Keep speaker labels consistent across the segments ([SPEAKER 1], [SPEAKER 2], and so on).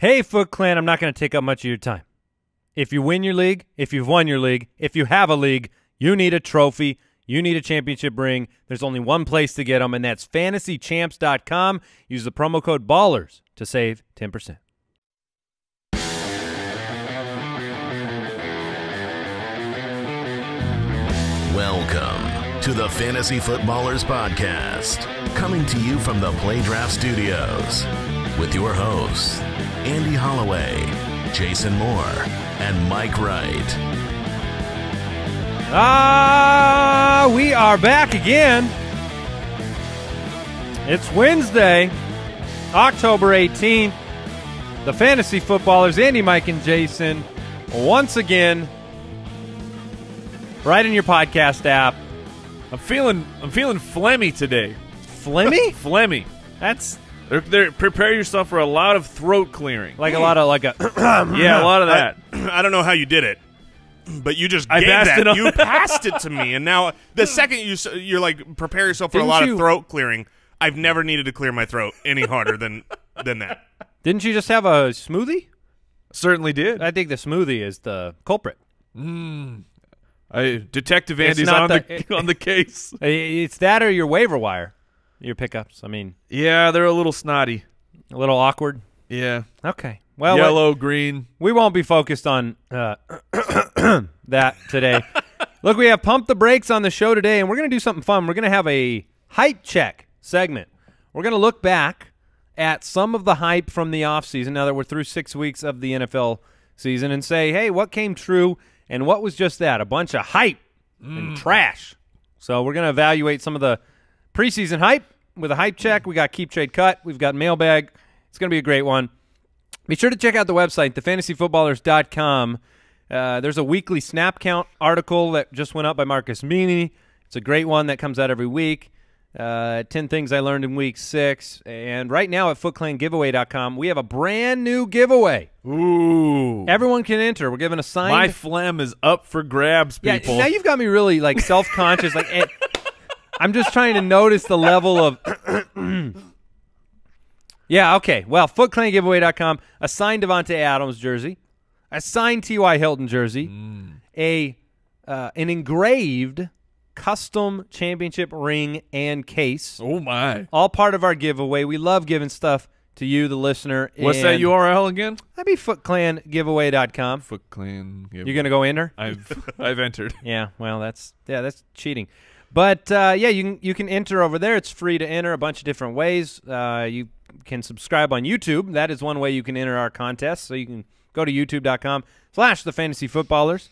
[SPEAKER 1] Hey, Foot Clan, I'm not going to take up much of your time. If you win your league, if you've won your league, if you have a league, you need a trophy, you need a championship ring. There's only one place to get them, and that's fantasychamps.com. Use the promo code BALLERS to save 10%.
[SPEAKER 2] Welcome to the Fantasy Footballers Podcast, coming to you from the Play Draft Studios with your hosts, Andy Holloway, Jason Moore, and Mike Wright.
[SPEAKER 1] We are back again. It's Wednesday, October 18th. The Fantasy Footballers, Andy, Mike, and Jason, once again, right in your podcast app.
[SPEAKER 3] I'm feeling phlegmy today.
[SPEAKER 1] Phlegmy?
[SPEAKER 3] Phlegmy.
[SPEAKER 1] That's
[SPEAKER 3] Prepare yourself for a lot of throat clearing.
[SPEAKER 1] like a lot of
[SPEAKER 3] Yeah, a lot of that.
[SPEAKER 4] I don't know how you did it, but you just
[SPEAKER 3] I
[SPEAKER 4] gave
[SPEAKER 3] passed
[SPEAKER 4] that.
[SPEAKER 3] it on.
[SPEAKER 4] You passed it to me, and now the second you're like, prepare yourself for a lot of throat clearing. I've never needed to clear my throat any harder than that.
[SPEAKER 1] Didn't you just have a smoothie?
[SPEAKER 3] Certainly did.
[SPEAKER 1] I think the smoothie is the culprit.
[SPEAKER 3] Detective Andy's
[SPEAKER 1] not
[SPEAKER 3] on the case.
[SPEAKER 1] It's that or your waiver wire, your pickups. I mean,
[SPEAKER 3] Yeah, they're a little snotty.
[SPEAKER 1] a little awkward.
[SPEAKER 3] Yeah.
[SPEAKER 1] Okay. Well,
[SPEAKER 3] Yellow, green.
[SPEAKER 1] we won't be focused on that today. Look, we have Pump the Brakes on the show today, and we're going to do something fun. We're going to have a hype check segment. We're going to look back at some of the hype from the offseason, now that we're through 6 weeks of the NFL season, and say, hey, what came true and what was just that? A bunch of hype and trash. So we're going to evaluate some of the preseason hype with a hype check. We got Keep Trade Cut. We've got Mailbag. It's going to be a great one. Be sure to check out the website, thefantasyfootballers.com. There's a weekly snap count article that just went up by Marcus Meany. It's a great one that comes out every week. 10 things I learned in week 6. And right now at footclangiveaway.com, we have a brand new giveaway.
[SPEAKER 3] Ooh.
[SPEAKER 1] Everyone can enter. We're giving a signed.
[SPEAKER 3] My phlegm is up for grabs, people.
[SPEAKER 1] Yeah, now you've got me really like self-conscious. I'm just trying to notice the level of. Yeah, okay. Well, footclangiveaway.com, a signed Devontae Adams jersey, a signed T.Y. Hilton jersey, an engraved custom championship ring and case.
[SPEAKER 3] Oh, my.
[SPEAKER 1] All part of our giveaway. We love giving stuff to you, the listener.
[SPEAKER 3] What's that URL again?
[SPEAKER 1] That'd be footclangiveaway.com.
[SPEAKER 3] FootClan.
[SPEAKER 1] You're going to go enter?
[SPEAKER 3] I've entered.
[SPEAKER 1] Yeah, well, that's cheating. But, yeah, you can enter over there. It's free to enter a bunch of different ways. You can subscribe on YouTube. That is one way you can enter our contest. So you can go to youtube.com/thefantasyfootballers.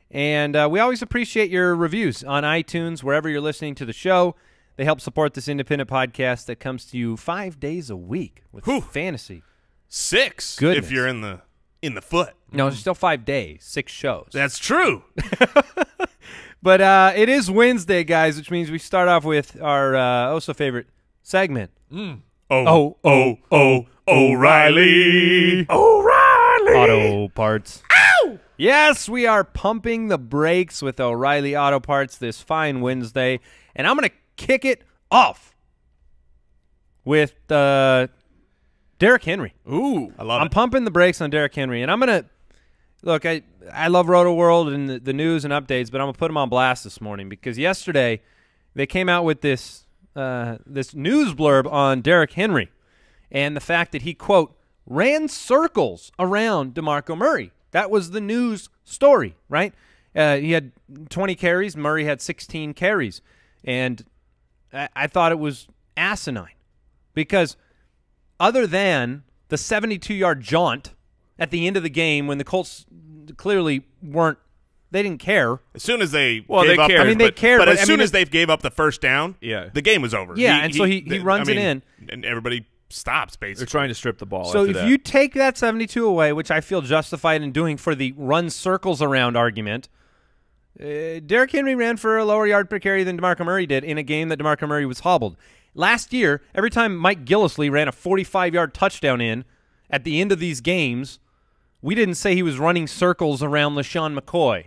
[SPEAKER 1] And we always appreciate your reviews on iTunes, wherever you're listening to the show. They help support this independent podcast that comes to you 5 days a week with fantasy.
[SPEAKER 4] 6
[SPEAKER 1] Goodness.
[SPEAKER 4] if you're in the foot.
[SPEAKER 1] No, it's still 5 days, 6 shows.
[SPEAKER 4] That's true.
[SPEAKER 1] But it is Wednesday, guys, which means we start off with our oh-so-favorite segment.
[SPEAKER 4] O'Reilly.
[SPEAKER 1] Auto Parts. Ow! Yes, we are pumping the brakes with O'Reilly Auto Parts this fine Wednesday, and I'm going to kick it off with Derrick Henry.
[SPEAKER 3] Ooh.
[SPEAKER 4] I love
[SPEAKER 1] I'm
[SPEAKER 4] it.
[SPEAKER 1] pumping the brakes on Derrick Henry, and I'm going to look. I love Roto World and the news and updates, but I'm going to put them on blast this morning because yesterday they came out with this news blurb on Derrick Henry and the fact that he, quote, ran circles around DeMarco Murray. That was the news story, right? He had 20 carries. Murray had 16 carries. And I thought it was asinine because other than the 72-yard jaunt at the end of the game when the Colts clearly weren't – they didn't care.
[SPEAKER 4] As soon as they
[SPEAKER 3] they
[SPEAKER 4] gave up,
[SPEAKER 3] cared.
[SPEAKER 1] I mean, they cared.
[SPEAKER 4] But
[SPEAKER 1] But
[SPEAKER 4] as soon as they gave up the first down,
[SPEAKER 3] Yeah.
[SPEAKER 4] the game was over.
[SPEAKER 1] Yeah, and so he runs it in.
[SPEAKER 4] And everybody stops,
[SPEAKER 3] They're
[SPEAKER 4] basically.
[SPEAKER 3] trying to strip the ball
[SPEAKER 1] So
[SPEAKER 3] after
[SPEAKER 1] if
[SPEAKER 3] that.
[SPEAKER 1] you take that 72 away, which I feel justified in doing for the run circles around argument, Derrick Henry ran for a lower yard per carry than DeMarco Murray did in a game that DeMarco Murray was hobbled. Last year, every time Mike Gillislee ran a 45-yard touchdown in at the end of these games, we didn't say he was running circles around LaShawn McCoy.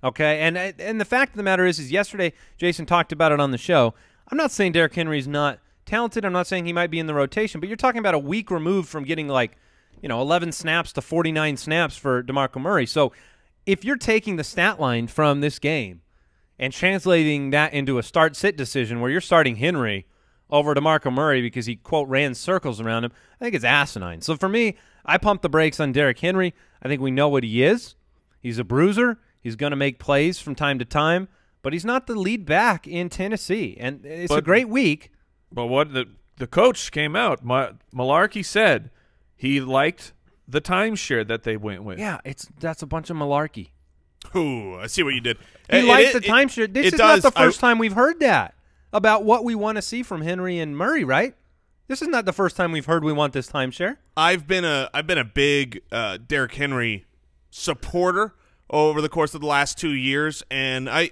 [SPEAKER 1] Okay, and the fact of the matter is yesterday Jason talked about it on the show. I'm not saying Derrick Henry's not talented. I'm not saying he might be in the rotation, but you're talking about a week removed from getting like 11 snaps to 49 snaps for DeMarco Murray. So if you're taking the stat line from this game and translating that into a start-sit decision where you're starting Henry over DeMarco Murray because he, quote, ran circles around him, I think it's asinine. So for me, I pump the brakes on Derrick Henry. I think we know what he is. He's a bruiser. He's going to make plays from time to time, but he's not the lead back in Tennessee. And it's a great week.
[SPEAKER 3] But what the coach came out, Malarkey said he liked the timeshare that they went with.
[SPEAKER 1] Yeah, that's a bunch of malarkey.
[SPEAKER 4] Ooh, I see what you did.
[SPEAKER 1] He liked the timeshare. This is not the first time we've heard that about what we want to see from Henry and Murray, right? This is not the first time we've heard we want this timeshare.
[SPEAKER 4] I've been a big Derrick Henry supporter over the course of the last 2 years, and I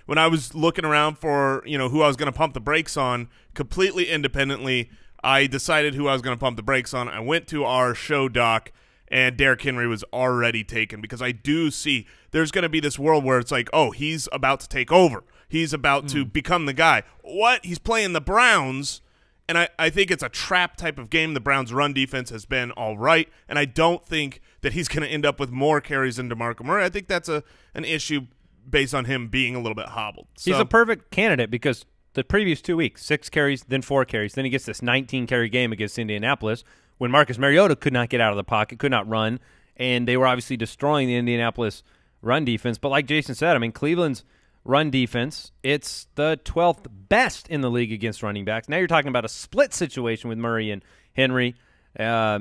[SPEAKER 4] when I was looking around for who I was going to pump the brakes on, completely independently, I decided who I was going to pump the brakes on. I went to our show doc, and Derrick Henry was already taken because I do see there's going to be this world where it's like, oh, he's about to take over. He's about to become the guy. What? He's playing the Browns, and I think it's a trap type of game. The Browns' run defense has been all right, and I don't think that he's going to end up with more carries than DeMarco Murray. I think that's an issue based on him being a little bit hobbled. So,
[SPEAKER 1] he's a perfect candidate because the previous 2 weeks, 6 carries, then 4 carries. Then he gets this 19-carry game against Indianapolis when Marcus Mariota could not get out of the pocket, could not run, and they were obviously destroying the Indianapolis run defense. But like Jason said, I mean, Cleveland's run defense, it's the 12th best in the league against running backs. Now you're talking about a split situation with Murray and Henry. I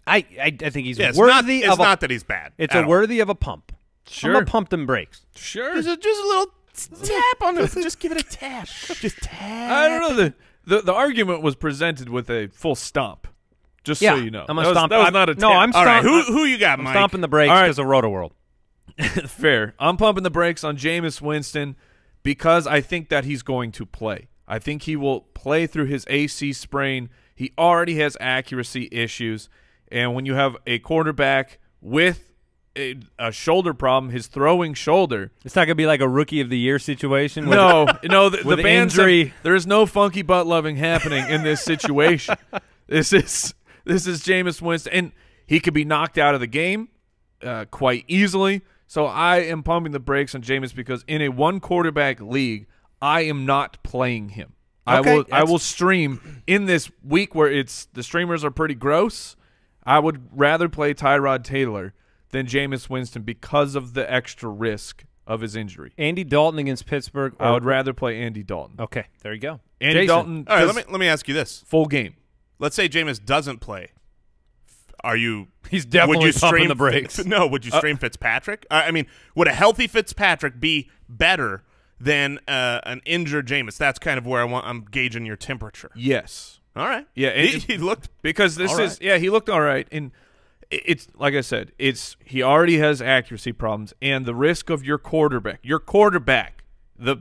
[SPEAKER 1] think he's worthy of
[SPEAKER 4] it's not that he's bad.
[SPEAKER 1] It's a worthy of a pump.
[SPEAKER 3] Sure.
[SPEAKER 1] I'm going to pump them brakes.
[SPEAKER 3] Sure.
[SPEAKER 4] Just a little tap on it. Just give it a tap. Just tap.
[SPEAKER 3] I don't know. The argument was presented with a full stomp, just so you know.
[SPEAKER 1] I'm going to stomp.
[SPEAKER 3] That was not a tap.
[SPEAKER 1] No, I'm
[SPEAKER 4] all right,
[SPEAKER 1] stomping.
[SPEAKER 4] who you got,
[SPEAKER 1] I'm
[SPEAKER 4] Mike?
[SPEAKER 1] stomping the brakes because of Roto-World.
[SPEAKER 3] Fair. I'm pumping the brakes on Jameis Winston because I think that he's going to play. I think he will play through his AC sprain. He already has accuracy issues. And when you have a quarterback with a shoulder problem, his throwing shoulder.
[SPEAKER 1] It's not going to be like a Rookie of the Year situation.
[SPEAKER 3] No, the band
[SPEAKER 1] injury.
[SPEAKER 3] said there is no funky butt loving happening in this situation. This is Jameis Winston. And he could be knocked out of the game quite easily. So I am pumping the brakes on Jameis because in a one-quarterback league, I am not playing him.
[SPEAKER 1] Okay,
[SPEAKER 3] I will stream in this week where the streamers are pretty gross. I would rather play Tyrod Taylor than Jameis Winston because of the extra risk of his injury.
[SPEAKER 1] Andy Dalton against Pittsburgh.
[SPEAKER 3] I would rather play Andy Dalton.
[SPEAKER 1] Okay, there you go.
[SPEAKER 3] Andy
[SPEAKER 1] Jason.
[SPEAKER 3] Dalton.
[SPEAKER 4] All right, let me ask you this.
[SPEAKER 3] Full game.
[SPEAKER 4] Let's say Jameis doesn't play. Are you?
[SPEAKER 1] He's definitely
[SPEAKER 4] would you
[SPEAKER 1] pumping
[SPEAKER 4] stream
[SPEAKER 1] the brakes.
[SPEAKER 4] No, would you stream Fitzpatrick? I mean, would a healthy Fitzpatrick be better than an injured Jameis? That's kind of where I'm gauging your temperature.
[SPEAKER 3] Yes.
[SPEAKER 4] All right.
[SPEAKER 3] Yeah,
[SPEAKER 4] he looked
[SPEAKER 3] because this
[SPEAKER 4] all
[SPEAKER 3] is
[SPEAKER 4] right.
[SPEAKER 3] he looked all right, and it's like I said, he already has accuracy problems, and the risk of your quarterback, the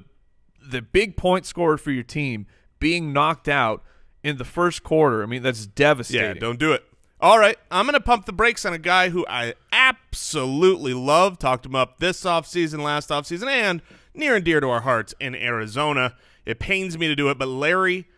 [SPEAKER 3] big point scorer for your team, being knocked out in the first quarter. I mean, that's devastating.
[SPEAKER 4] Yeah, don't do it. All right, I'm going to pump the brakes on a guy who I absolutely love. Talked him up this offseason, last offseason, and near and dear to our hearts in Arizona. It pains me to do it, but Larry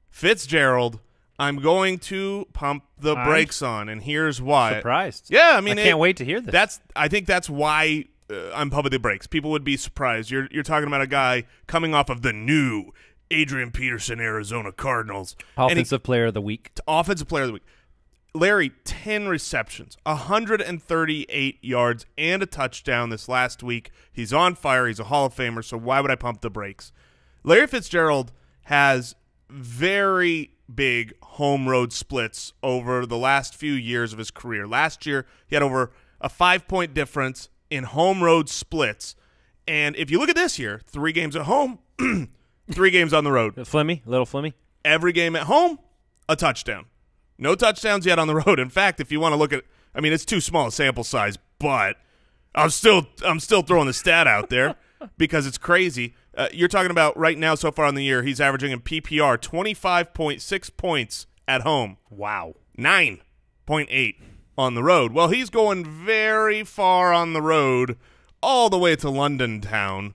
[SPEAKER 4] Fitzgerald, I'm going to pump the brakes on, and here's why.
[SPEAKER 1] Surprised.
[SPEAKER 4] Yeah, I mean,
[SPEAKER 1] I can't wait to hear this.
[SPEAKER 4] I think that's why I'm pumping the brakes. People would be surprised. You're talking about a guy coming off of the new Adrian Peterson Arizona Cardinals.
[SPEAKER 1] Offensive Player of the Week.
[SPEAKER 4] Offensive Player of the Week. Larry, 10 receptions, 138 yards, and a touchdown this last week. He's on fire. He's a Hall of Famer, so why would I pump the brakes? Larry Fitzgerald has very big home road splits over the last few years of his career. Last year, he had over a 5-point difference in home road splits. And if you look at this year, 3 games at home, 3 games on the road.
[SPEAKER 1] Little Flimmy.
[SPEAKER 4] Every game at home, a touchdown. No touchdowns yet on the road. In fact, if you want to look at, I mean, it's too small a sample size, but I'm still throwing the stat out there because it's crazy. You're talking about right now so far in the year, he's averaging in PPR 25.6 points at home.
[SPEAKER 1] Wow.
[SPEAKER 4] 9.8 on the road. Well, he's going very far on the road, all the way to London town.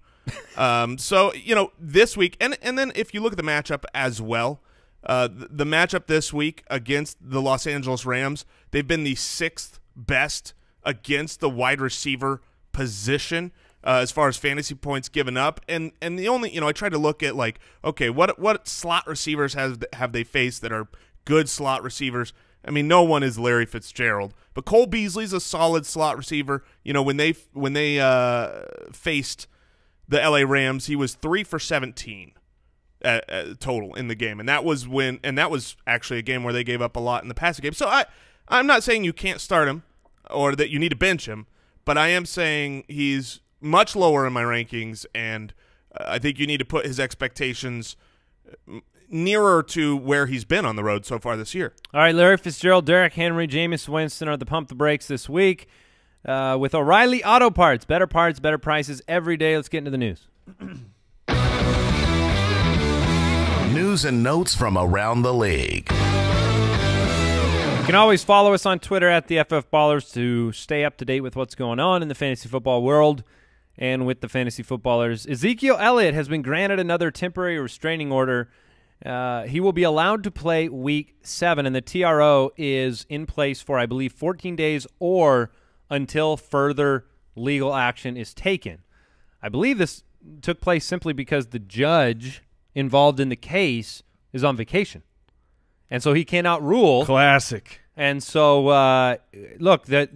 [SPEAKER 4] So, this week, and then if you look at the matchup as well, The matchup this week against the Los Angeles Rams, they've been the 6th best against the wide receiver position as far as fantasy points given up. And the only, I tried to look at like, okay, what slot receivers have they faced that are good slot receivers? I mean, no one is Larry Fitzgerald, but Cole Beasley's a solid slot receiver. When they faced the LA Rams, he was 3 for 17 total in the game, and that was actually a game where they gave up a lot in the passing game. So I'm not saying you can't start him or that you need to bench him, but I am saying he's much lower in my rankings, and I think you need to put his expectations nearer to where he's been on the road so far this year.
[SPEAKER 1] All right, Larry Fitzgerald, Derrick Henry, Jameis Winston are the Pump the Brakes this week with O'Reilly Auto Parts. Better parts, better prices every day. Let's get into the news.
[SPEAKER 2] News and notes from around the league.
[SPEAKER 1] You can always follow us on Twitter at the FF Ballers to stay up to date with what's going on in the fantasy football world and with the fantasy footballers. Ezekiel Elliott has been granted another temporary restraining order. He will be allowed to play Week 7, and the TRO is in place for, I believe, 14 days or until further legal action is taken. I believe this took place simply because the judge involved in the case is on vacation, and so he cannot rule.
[SPEAKER 3] Classic.
[SPEAKER 1] And so, look, the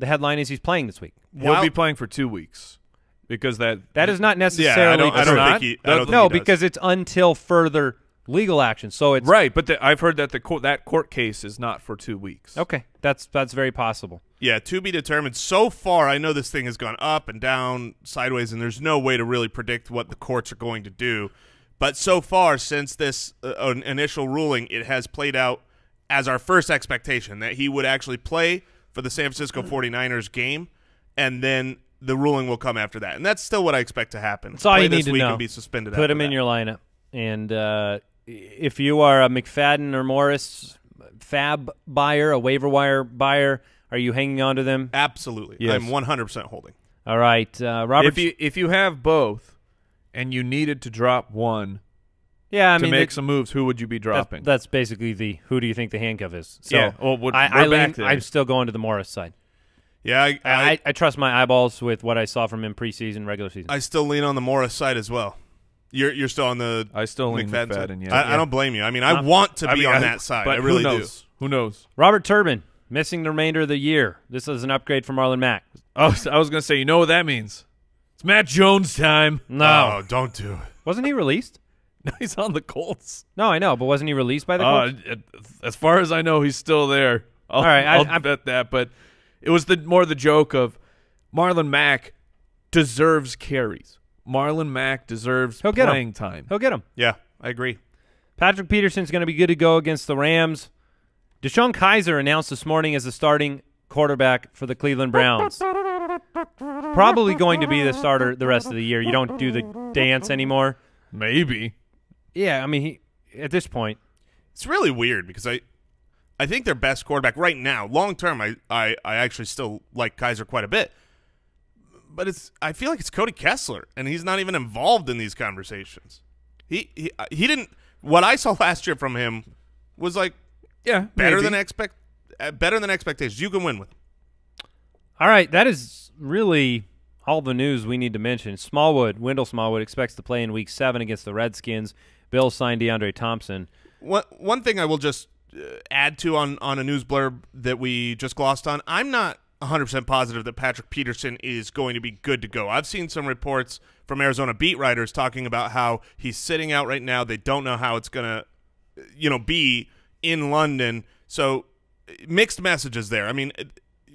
[SPEAKER 1] headline is he's playing this week.
[SPEAKER 3] He'll be playing for 2 weeks because that
[SPEAKER 1] is not necessarily
[SPEAKER 4] I don't think he
[SPEAKER 1] no,
[SPEAKER 4] does.
[SPEAKER 1] because it's until further legal action. So it's
[SPEAKER 3] right, but I've heard that that court case is not for 2 weeks.
[SPEAKER 1] Okay, that's very possible.
[SPEAKER 4] Yeah, to be determined. So far, I know this thing has gone up and down, sideways, and there's no way to really predict what the courts are going to do. But so far, since this initial ruling, it has played out as our first expectation that he would actually play for the San Francisco 49ers game, and then the ruling will come after that. And that's still what I expect to happen.
[SPEAKER 1] That's all
[SPEAKER 4] play
[SPEAKER 1] you need
[SPEAKER 4] this
[SPEAKER 1] to
[SPEAKER 4] week
[SPEAKER 1] know.
[SPEAKER 4] And be suspended.
[SPEAKER 1] Put him in your lineup. And if you are a McFadden or Morris fab buyer, a waiver wire buyer, are you hanging on to them?
[SPEAKER 4] Absolutely.
[SPEAKER 1] Yes.
[SPEAKER 4] I'm 100% holding.
[SPEAKER 1] All right, Robert.
[SPEAKER 3] If you have both and you needed to drop one
[SPEAKER 1] to
[SPEAKER 3] make some moves, who would you be dropping?
[SPEAKER 1] That's basically the who do you think the handcuff is. So
[SPEAKER 3] yeah, well,
[SPEAKER 1] I'm still going to the Morris side.
[SPEAKER 4] Yeah,
[SPEAKER 1] I trust my eyeballs with what I saw from him preseason, regular season.
[SPEAKER 4] I still lean on the Morris side as well. You're still on the
[SPEAKER 3] I still lean
[SPEAKER 4] McFadden
[SPEAKER 3] McFadden,
[SPEAKER 4] side?
[SPEAKER 3] yeah.
[SPEAKER 4] I don't blame you. I mean, I want to be on that side.
[SPEAKER 3] But
[SPEAKER 4] I really
[SPEAKER 3] who knows?
[SPEAKER 4] do.
[SPEAKER 3] Who knows?
[SPEAKER 1] Robert Turbin, missing the remainder of the year. This is an upgrade from Marlon Mack.
[SPEAKER 3] Oh, I was going to say, you know what that means? It's Matt Jones time.
[SPEAKER 1] No.
[SPEAKER 4] Oh, don't do it.
[SPEAKER 1] Wasn't he released?
[SPEAKER 3] No, he's on the Colts.
[SPEAKER 1] No, I know, but wasn't he released by the Colts?
[SPEAKER 3] As far as I know, he's still there.
[SPEAKER 1] All right,
[SPEAKER 3] I'll bet that. But it was more the joke of Marlon Mack deserves carries. Marlon Mack deserves playing time.
[SPEAKER 1] He'll get him.
[SPEAKER 4] Yeah, I agree.
[SPEAKER 1] Patrick Peterson's going to be good to go against the Rams. DeShone Kizer announced this morning as the starting quarterback for the Cleveland Browns. Probably going to be the starter the rest of the year. You don't do the dance anymore.
[SPEAKER 3] Maybe.
[SPEAKER 1] Yeah, I mean, at this point.
[SPEAKER 4] It's really weird because I think their best quarterback right now, long term, I actually still like Kizer quite a bit. But I feel like it's Cody Kessler, and he's not even involved in these conversations. He didn't. What I saw last year from him was like better than expectations. You can win with him.
[SPEAKER 1] All right, that is really all the news we need to mention. Wendell Smallwood expects to play in Week 7 against the Redskins. Bills signed DeAndre Thompson.
[SPEAKER 4] One thing I will just add to on a news blurb that we just glossed on, I'm not 100% positive that Patrick Peterson is going to be good to go. I've seen some reports from Arizona beat writers talking about how he's sitting out right now. They don't know how it's going to be in London. So mixed messages there. I mean,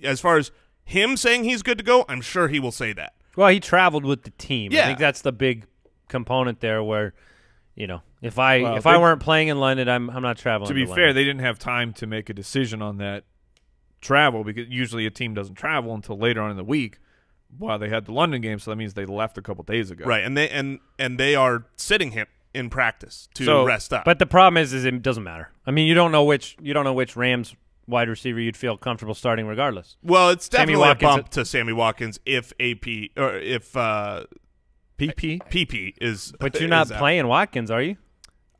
[SPEAKER 4] as far as him saying he's good to go, I'm sure he will say that.
[SPEAKER 1] Well, he traveled with the team.
[SPEAKER 4] Yeah.
[SPEAKER 1] I think that's the big component there where, if I weren't playing in London, I'm not traveling
[SPEAKER 3] to be
[SPEAKER 1] London.
[SPEAKER 3] fair, they didn't have time to make a decision on that travel because usually a team doesn't travel until later on in the week while they had the London game, so that means they left a couple days ago.
[SPEAKER 4] Right, and they are sitting him in practice to rest up.
[SPEAKER 1] But the problem is it doesn't matter. I mean, you don't know which Rams wide receiver you'd feel comfortable starting regardless.
[SPEAKER 4] Well, it's definitely a bump
[SPEAKER 1] Watkins,
[SPEAKER 4] to Sammy Watkins if AP or if PP is.
[SPEAKER 1] But you're not playing Watkins, are you?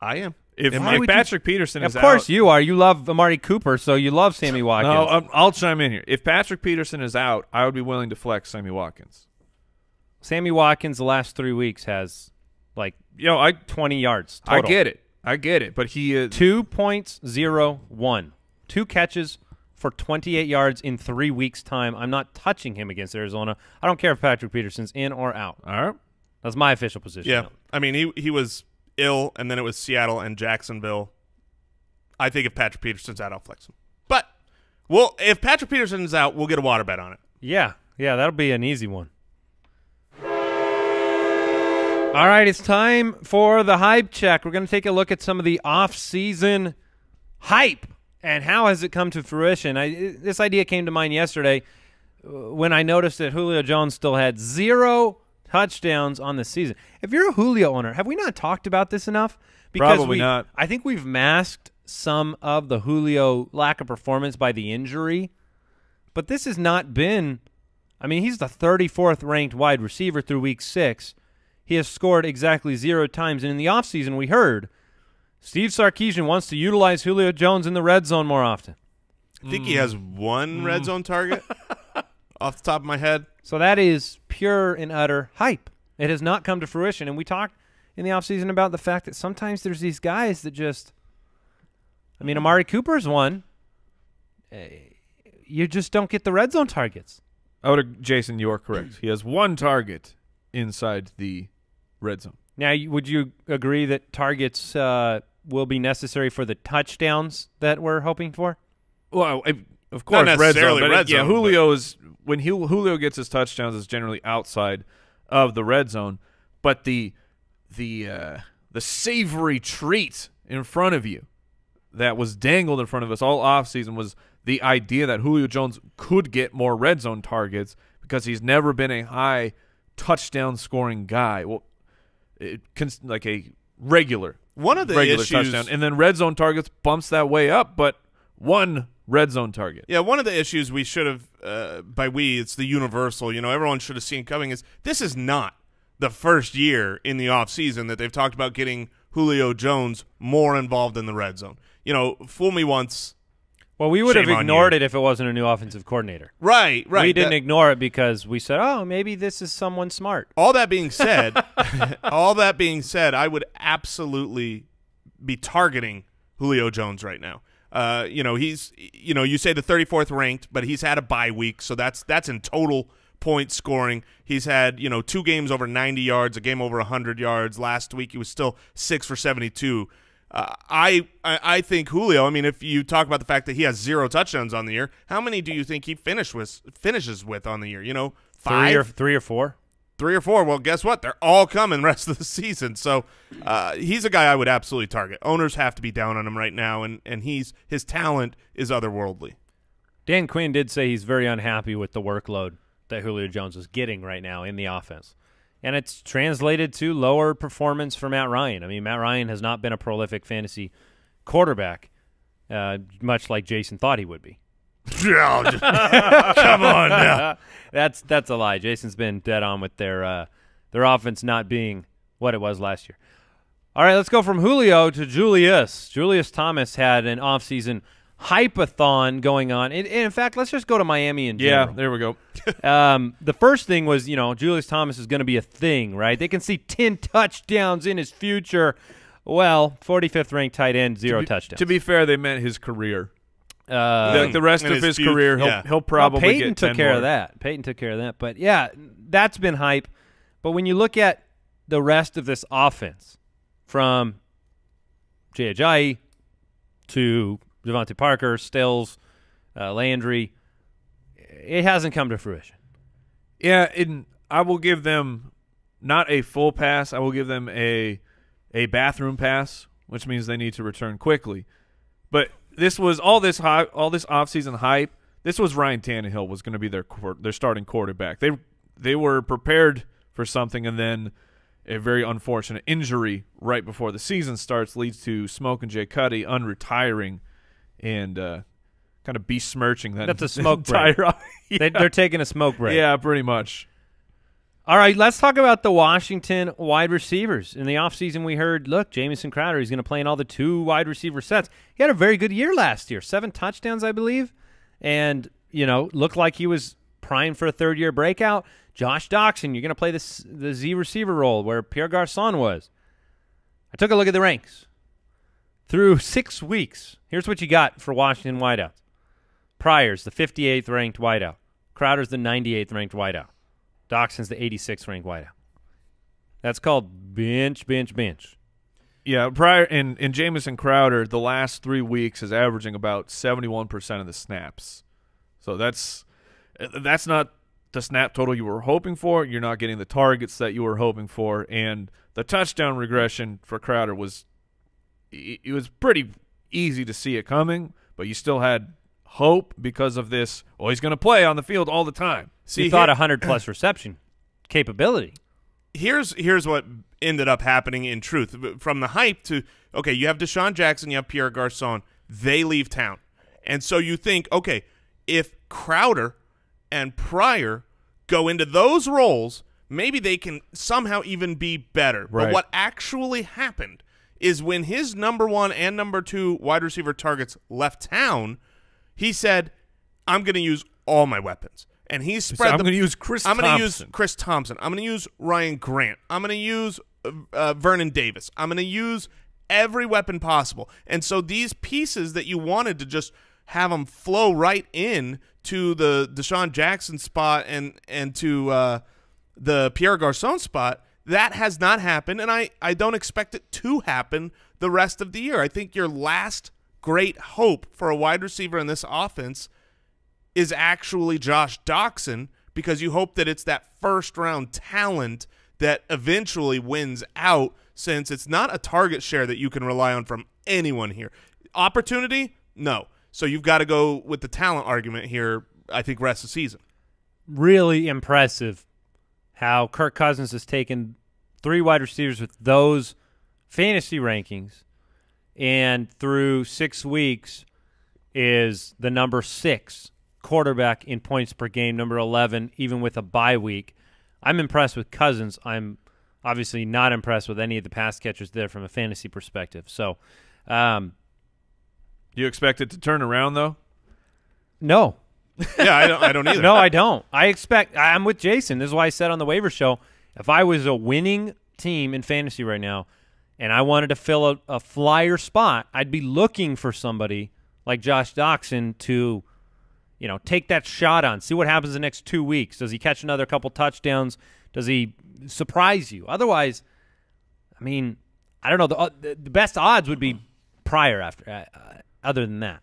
[SPEAKER 4] I am.
[SPEAKER 3] If
[SPEAKER 1] Why would
[SPEAKER 3] Patrick Peterson is out.
[SPEAKER 1] Of course you are. You love Amari Cooper, so you love Sammy Watkins.
[SPEAKER 3] No, I'll chime in here. If Patrick Peterson is out, I would be willing to flex Sammy Watkins.
[SPEAKER 1] Sammy Watkins the last 3 weeks has, like, 20 yards total.
[SPEAKER 3] I get it. But he is
[SPEAKER 1] 2.01. 2 catches for 28 yards in 3 weeks' time. I'm not touching him against Arizona. I don't care if Patrick Peterson's in or out.
[SPEAKER 3] all right.
[SPEAKER 1] That's my official position.
[SPEAKER 4] Yeah, I mean, he was ill, and then it was Seattle and Jacksonville. I think if Patrick Peterson's out, I'll flex him. But if Patrick Peterson's out, we'll get a water bet on it.
[SPEAKER 1] Yeah, that'll be an easy one. All right, it's time for the hype check. We're going to take a look at some of the off-season hype and how has it come to fruition. This idea came to mind yesterday when I noticed that Julio Jones still had 0 touchdowns on the season. If you're a Julio owner, have we not talked about this enough? Because
[SPEAKER 3] Probably not.
[SPEAKER 1] I think we've masked some of the Julio lack of performance by the injury, but this has not been – I mean, he's the 34th ranked wide receiver through week 6. He has scored exactly 0 times. And in the offseason, we heard Steve Sarkisian wants to utilize Julio Jones in the red zone more often.
[SPEAKER 4] I think he has 1 red zone target off the top of my head.
[SPEAKER 1] So that is pure and utter hype. It has not come to fruition. And we talked in the offseason about the fact that sometimes there's these guys that just – I mean, Amari Cooper's one. You just don't get the red zone targets.
[SPEAKER 3] Jason, you are correct. He has 1 target inside the red zone.
[SPEAKER 1] Now, would you agree that targets will be necessary for the touchdowns that we're hoping for?
[SPEAKER 3] Well, of course,
[SPEAKER 4] Not
[SPEAKER 3] red zone.
[SPEAKER 4] necessarily
[SPEAKER 3] But
[SPEAKER 4] red zone,
[SPEAKER 3] Julio is when Julio gets his touchdowns, is generally outside of the red zone. But the savory treat in front of you that was dangled in front of us all offseason was the idea that Julio Jones could get more red zone targets because he's never been a high touchdown scoring guy. Well, like a regular issues, touchdown, and then red zone targets bumps that way up, but 1 red zone target.
[SPEAKER 4] Yeah, one of the issues we should have it's the universal, everyone should have seen coming is this is not the first year in the offseason that they've talked about getting Julio Jones more involved in the red zone. Fool me once.
[SPEAKER 1] Well, we would have ignored it if it wasn't a new offensive coordinator.
[SPEAKER 4] Right.
[SPEAKER 1] We didn't ignore it because we said, oh, maybe this is someone smart.
[SPEAKER 4] All that being said, I would absolutely be targeting Julio Jones right now. He's you say the 34th ranked, but he's had a bye week, so that's in total point scoring. He's had 2 games over 90 yards, a game over 100 yards. Last week he was still 6 for 72. I think Julio, I mean, if you talk about the fact that he has 0 touchdowns on the year, how many do you think he finishes with on the year? 5?
[SPEAKER 1] 3 or 4?
[SPEAKER 4] 3 or 4. Well, guess what? They're all coming rest of the season. So he's a guy I would absolutely target. Owners have to be down on him right now, and his talent is otherworldly.
[SPEAKER 1] Dan Quinn did say he's very unhappy with the workload that Julio Jones is getting right now in the offense. And it's translated to lower performance for Matt Ryan. I mean, Matt Ryan has not been a prolific fantasy quarterback, much like Jason thought he would be.
[SPEAKER 4] Come on now.
[SPEAKER 1] That's a lie. Jason's been dead on with their offense not being what it was last year. All right, let's go from Julio to Julius. Julius Thomas had an offseason hype-a-thon going on. And in fact, let's just go to Miami in general.
[SPEAKER 3] Yeah, there we go.
[SPEAKER 1] The first thing was, Julius Thomas is going to be a thing, right? They can see 10 touchdowns in his future. Well, 45th ranked tight end, 0 touchdowns.
[SPEAKER 3] To be fair, they meant his career. The rest of his career, he'll probably
[SPEAKER 1] Peyton
[SPEAKER 3] get 10
[SPEAKER 1] took care
[SPEAKER 3] more.
[SPEAKER 1] of that. Peyton took care of that. But, yeah, that's been hype. But when you look at the rest of this offense, from Jay Ajayi to Devontae Parker, Stills, Landry, it hasn't come to fruition.
[SPEAKER 3] Yeah, I will give them not a full pass. I will give them a bathroom pass, which means they need to return quickly. But this was all this offseason hype. This was Ryan Tannehill was going to be their starting quarterback. They were prepared for something, and then a very unfortunate injury right before the season starts leads to Smoke and Jay Cuddy unretiring and kind of besmirching that.
[SPEAKER 1] That's a smoke break.
[SPEAKER 3] Yeah.
[SPEAKER 1] They're taking a smoke break.
[SPEAKER 3] Yeah, pretty much.
[SPEAKER 1] All right, let's talk about the Washington wide receivers. In the offseason, we heard, look, Jamison Crowder, he's going to play in all the 2 wide receiver sets. He had a very good year last year, 7 touchdowns, I believe, and, looked like he was primed for a third-year breakout. Josh Doxson, you're going to play the Z receiver role where Pierre Garçon was. I took a look at the ranks. Through 6 weeks, here's what you got for Washington wideouts. Pryor's the 58th ranked wideout. Crowder's the 98th ranked wideout. Doxson's the 86th ranked wideout. That's called bench.
[SPEAKER 3] Yeah, Pryor and Jamison Crowder, the last 3 weeks is averaging about 71% of the snaps. So that's not the snap total you were hoping for. You're not getting the targets that you were hoping for, and the touchdown regression for Crowder was pretty easy to see it coming, but you still had hope because of this. Well, he's going to play on the field all the time.
[SPEAKER 1] See, you thought 100-plus reception capability.
[SPEAKER 4] Here's what ended up happening in truth. From the hype to, okay, you have DeSean Jackson, you have Pierre Garçon. They leave town. And so you think, okay, if Crowder and Pryor go into those roles, maybe they can somehow even be better.
[SPEAKER 3] Right.
[SPEAKER 4] But what actually happened is when his number 1 and number 2 wide receiver targets left town, he said, I'm going to use all my weapons. And he spread
[SPEAKER 3] I'm going to use Chris Thompson.
[SPEAKER 4] I'm going to use Chris Thompson. I'm going to use Ryan Grant. I'm going to use Vernon Davis. I'm going to use every weapon possible. And so these pieces that you wanted to just have them flow right in to the DeSean Jackson spot and to the Pierre Garçon spot, that has not happened, and I don't expect it to happen the rest of the year. I think your last great hope for a wide receiver in this offense is actually Josh Doxson, because you hope that it's that first-round talent that eventually wins out, since it's not a target share that you can rely on from anyone here. Opportunity? No. So you've got to go with the talent argument here, I think, rest of the season.
[SPEAKER 1] Really impressive how Kirk Cousins has taken 3 wide receivers with those fantasy rankings, and through 6 weeks is the number 6 quarterback in points per game, number 11, even with a bye week. I'm impressed with Cousins. I'm obviously not impressed with any of the pass catchers there from a fantasy perspective. So,
[SPEAKER 3] do you expect it to turn around, though?
[SPEAKER 1] No.
[SPEAKER 4] Yeah, I don't either.
[SPEAKER 1] No, I don't. I'm with Jason. This is why I said on the waiver show, if I was a winning team in fantasy right now and I wanted to fill a flyer spot, I'd be looking for somebody like Josh Doxson to, take that shot on, see what happens the next 2 weeks. Does he catch another couple touchdowns? Does he surprise you? Otherwise, I don't know. The best odds would be Pryor other than that.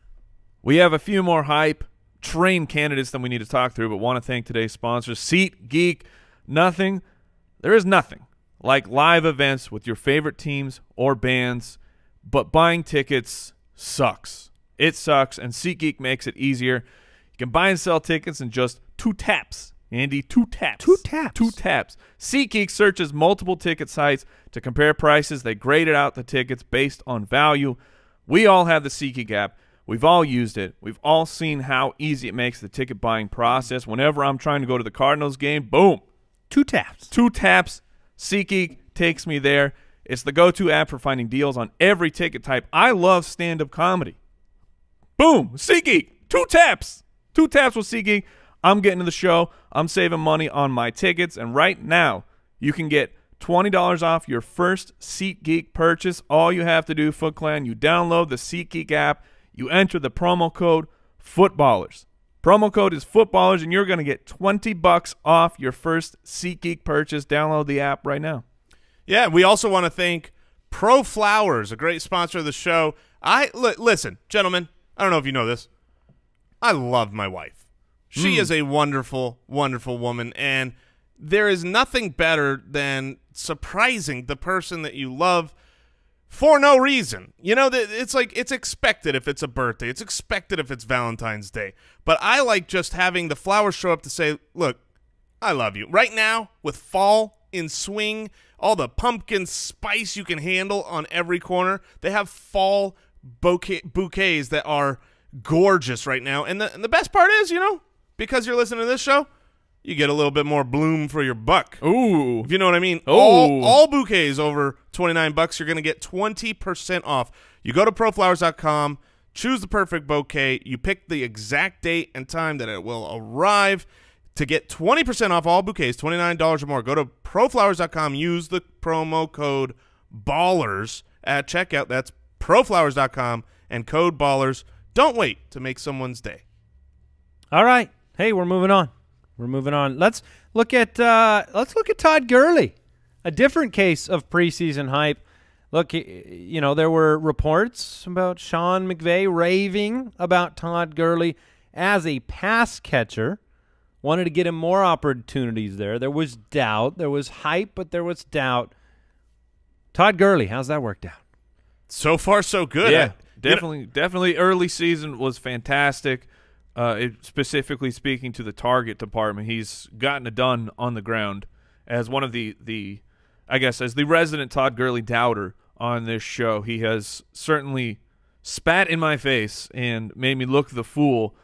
[SPEAKER 3] We have a few more hype train candidates than we need to talk through, but want to thank today's sponsors, SeatGeek. There is nothing like live events with your favorite teams or bands, but buying tickets sucks. It sucks, and SeatGeek makes it easier. You can buy and sell tickets in just 2 taps. Andy, 2 taps.
[SPEAKER 1] 2 taps.
[SPEAKER 3] 2 taps. SeatGeek searches multiple ticket sites to compare prices. They graded out the tickets based on value. We all have the SeatGeek app. We've all used it. We've all seen how easy it makes the ticket buying process. Whenever I'm trying to go to the Cardinals game, boom.
[SPEAKER 1] 2 taps.
[SPEAKER 3] 2 taps. SeatGeek takes me there. It's the go-to app for finding deals on every ticket type. I love stand-up comedy. Boom. SeatGeek. 2 taps. 2 taps with SeatGeek. I'm getting to the show. I'm saving money on my tickets. And right now, you can get $20 off your first SeatGeek purchase. All you have to do, Foot Clan, you download the SeatGeek app. You enter the promo code FOOTBALLERS. Promo code is FOOTBALLERS, and you're going to get $20 off your first SeatGeek purchase. Download the app right now.
[SPEAKER 4] Yeah, we also want to thank Pro Flowers, a great sponsor of the show. Listen, gentlemen, I don't know if you know this. I love my wife. She is a wonderful, wonderful woman, and there is nothing better than surprising the person that you love for no reason. It's like it's expected if it's a birthday. It's expected if it's Valentine's Day. But I like just having the flowers show up to say, look, I love you. Right now, with fall in swing, all the pumpkin spice you can handle on every corner, they have fall bouquets that are gorgeous right now. And the best part is, because you're listening to this show, you get a little bit more bloom for your buck.
[SPEAKER 3] Ooh.
[SPEAKER 4] If you know what I mean.
[SPEAKER 3] Oh.
[SPEAKER 4] All bouquets over $29, you're going to get 20% off. You go to proflowers.com, choose the perfect bouquet. You pick the exact date and time that it will arrive to get 20% off all bouquets, $29 or more. Go to proflowers.com, use the promo code BALLERS at checkout. That's proflowers.com and code BALLERS. Don't wait to make someone's day.
[SPEAKER 1] All right. Hey, we're moving on. Let's look at Todd Gurley, a different case of preseason hype. Look, you know, there were reports about Sean McVay raving about Todd Gurley as a pass catcher. Wanted to get him more opportunities there. There was doubt. There was hype, but there was doubt. Todd Gurley, how's that worked out?
[SPEAKER 4] So far, so good.
[SPEAKER 3] Yeah, definitely early season was fantastic. Specifically speaking to the target department, he's gotten it done on the ground. As one of the I guess as the resident Todd Gurley doubter on this show, he has certainly spat in my face and made me look the fool.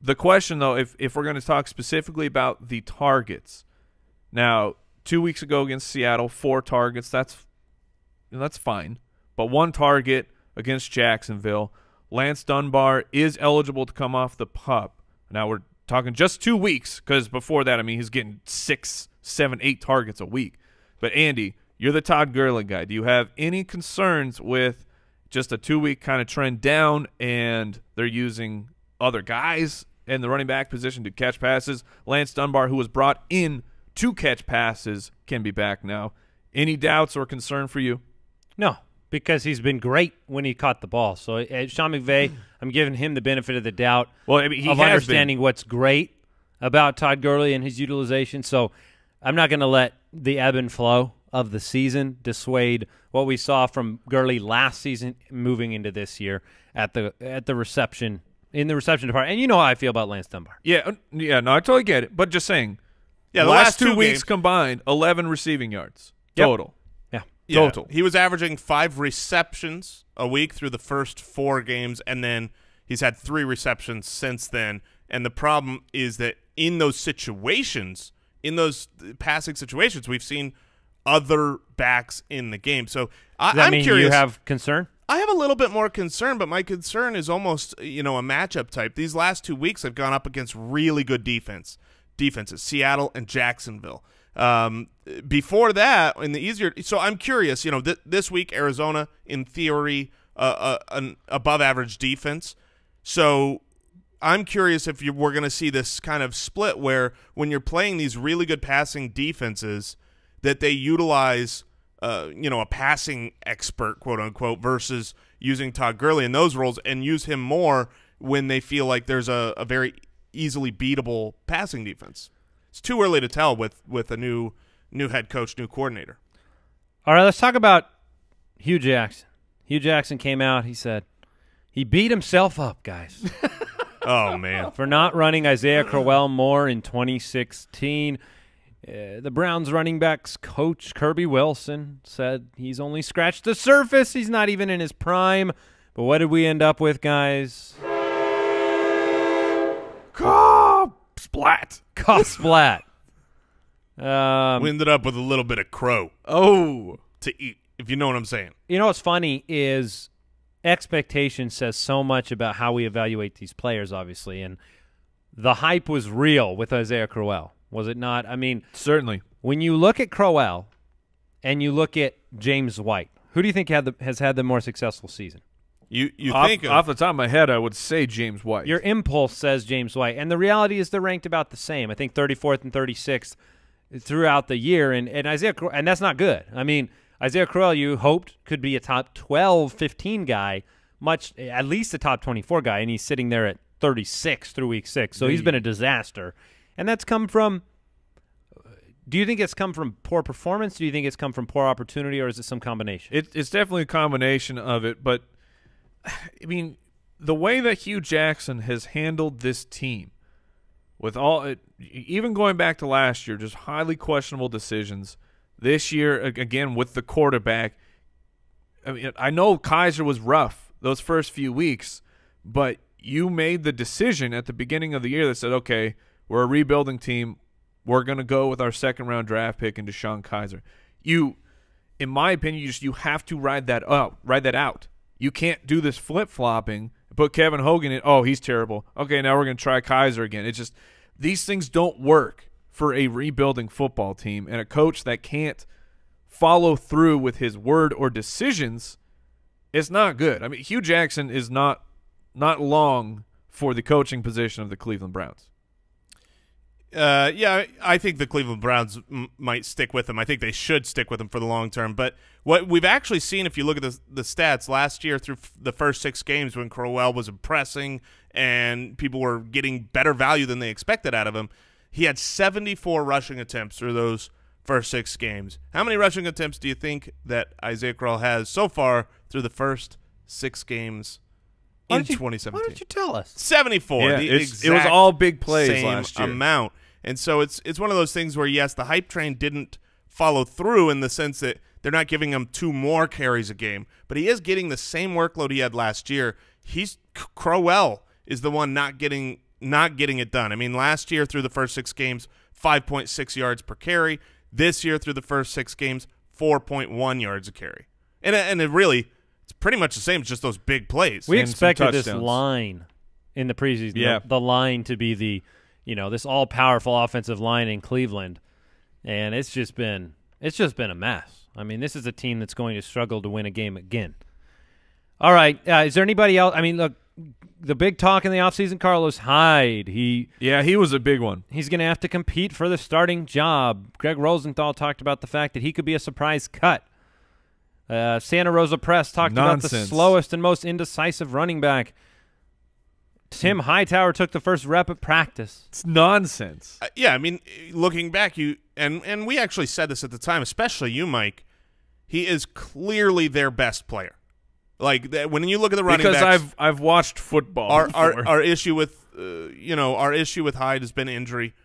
[SPEAKER 3] The question, though, if we're going to talk specifically about the targets, now 2 weeks ago against Seattle, 4 targets, that's fine. But 1 target against Jacksonville. Lance Dunbar is eligible to come off the PUP. Now we're talking just 2 weeks, because before that, I mean, he's getting 6, 7, 8 targets a week. But Andy, you're the Todd Gurley guy. Do you have any concerns with just a 2-week kind of trend down, and they're using other guys in the running back position to catch passes? Lance Dunbar, who was brought in to catch passes, can be back now. Any doubts or concern for you?
[SPEAKER 1] No, because he's been great when he caught the ball. So Sean McVay, I'm giving him the benefit of the doubt
[SPEAKER 3] of
[SPEAKER 1] understanding what's great about Todd Gurley and his utilization. So I'm not going to let the ebb and flow of the season dissuade what we saw from Gurley last season moving into this year at the reception, in the reception department. And you know how I feel about Lance Dunbar.
[SPEAKER 3] Yeah, no, I totally get it. But just saying,
[SPEAKER 4] Yeah,
[SPEAKER 3] the last 2 weeks
[SPEAKER 4] games
[SPEAKER 3] combined, 11 receiving yards total.
[SPEAKER 4] Yeah,
[SPEAKER 3] Total.
[SPEAKER 4] He was averaging 5 receptions a week through the first 4 games, and then he's had 3 receptions since then. And the problem is that in those situations, in those passing situations, we've seen other backs in the game. So I'm curious.
[SPEAKER 1] You have concern?
[SPEAKER 4] I have a little bit more concern, but my concern is almost, a matchup type. These last 2 weeks I've gone up against really good defenses, Seattle and Jacksonville. Before that, in the easier – so I'm curious, this week Arizona, in theory, an above-average defense. So I'm curious if we're going to see this kind of split where when you're playing these really good passing defenses that they utilize a passing expert, quote-unquote, versus using Todd Gurley in those roles and use him more when they feel like there's a very easily beatable passing defense. It's too early to tell with a new head coach, new coordinator.
[SPEAKER 1] All right, let's talk about Hugh Jackson. Hugh Jackson came out. He said he beat himself up, guys.
[SPEAKER 4] Oh, man.
[SPEAKER 1] For not running Isaiah Crowell more in 2016. The Browns running backs coach Kirby Wilson said he's only scratched the surface. He's not even in his prime. But what did we end up with, guys?
[SPEAKER 3] Splat.
[SPEAKER 1] Splat.
[SPEAKER 4] We ended up with a little bit of crow. To eat, if you know what I'm saying.
[SPEAKER 1] You know what's funny is expectation says so much about how we evaluate these players, obviously. And the hype was real with Isaiah Crowell, was it not? I mean,
[SPEAKER 3] certainly.
[SPEAKER 1] When you look at Crowell and you look at James White, who do you think has had the more successful season?
[SPEAKER 4] You
[SPEAKER 3] think off the top of my head, I would say James White.
[SPEAKER 1] Your impulse says James White, and the reality is they're ranked about the same. I think 34th and 36th throughout the year, and Isaiah, and that's not good. I mean, Isaiah Crowell, you hoped could be a top 12, 15 guy, at least a top 24 guy, and he's sitting there at 36 through week 6. So he's been a disaster, and that's come from. Do you think it's come from poor performance? Do you think it's come from poor opportunity, or is it some combination?
[SPEAKER 3] It's definitely a combination of it, but. I mean, the way that Hugh Jackson has handled this team, with even going back to last year, just highly questionable decisions. This year, again, with the quarterback, I mean, I know Kizer was rough those first few weeks, but you made the decision at the beginning of the year that said, okay, we're a rebuilding team. we're going to go with our second-round draft pick in DeShone Kizer. In my opinion, you have to ride that out. You can't do this flip-flopping, put Kevin Hogan in, oh, he's terrible. Okay, now we're going to try Kizer again. It's just these things don't work for a rebuilding football team, and a coach that can't follow through with his word or decisions, it's not good. I mean, Hugh Jackson is not long for the coaching position of the Cleveland Browns.
[SPEAKER 4] Yeah, I think the Cleveland Browns might stick with him. I think they should stick with him for the long term. But what we've actually seen, if you look at the stats, last year through the first 6 games when Crowell was impressing and people were getting better value than they expected out of him, he had 74 rushing attempts through those first 6 games. How many rushing attempts do you think that Isaiah Crowell has so far through the first 6 games in 2017?
[SPEAKER 1] Why don't you tell us?
[SPEAKER 4] 74.
[SPEAKER 3] Yeah, it was all big plays
[SPEAKER 4] same
[SPEAKER 3] last year.
[SPEAKER 4] amount. And so it's one of those things where, yes, the hype train didn't follow through in the sense that they're not giving him 2 more carries a game, but he is getting the same workload he had last year. Crowell is the one not getting it done. I mean, last year through the first 6 games, 5.6 yards per carry. This year through the first 6 games, 4.1 yards a carry. And it really, it's pretty much the same. It's just those big plays.
[SPEAKER 1] We
[SPEAKER 3] And some
[SPEAKER 1] expected this
[SPEAKER 3] touchdowns.
[SPEAKER 1] line in the preseason,
[SPEAKER 3] Yeah.
[SPEAKER 1] the line to be this all-powerful offensive line in Cleveland, and it's just been a mess. I mean, this is a team that's going to struggle to win a game again. All right, is there anybody else? I mean, look, the big talk in the offseason, Carlos Hyde. He
[SPEAKER 3] was a big one.
[SPEAKER 1] He's going to have to compete for the starting job. Greg Rosenthal talked about the fact that he could be a surprise cut. Santa Rosa Press talked about the slowest and most indecisive running back. Tim Hightower took the first rep at practice.
[SPEAKER 3] It's nonsense.
[SPEAKER 4] Yeah, I mean, looking back, and we actually said this at the time, especially you, Mike, he is clearly their best player. Like when you look at the running backs,
[SPEAKER 3] because I've watched football.
[SPEAKER 4] Our issue with Hyde has been injury,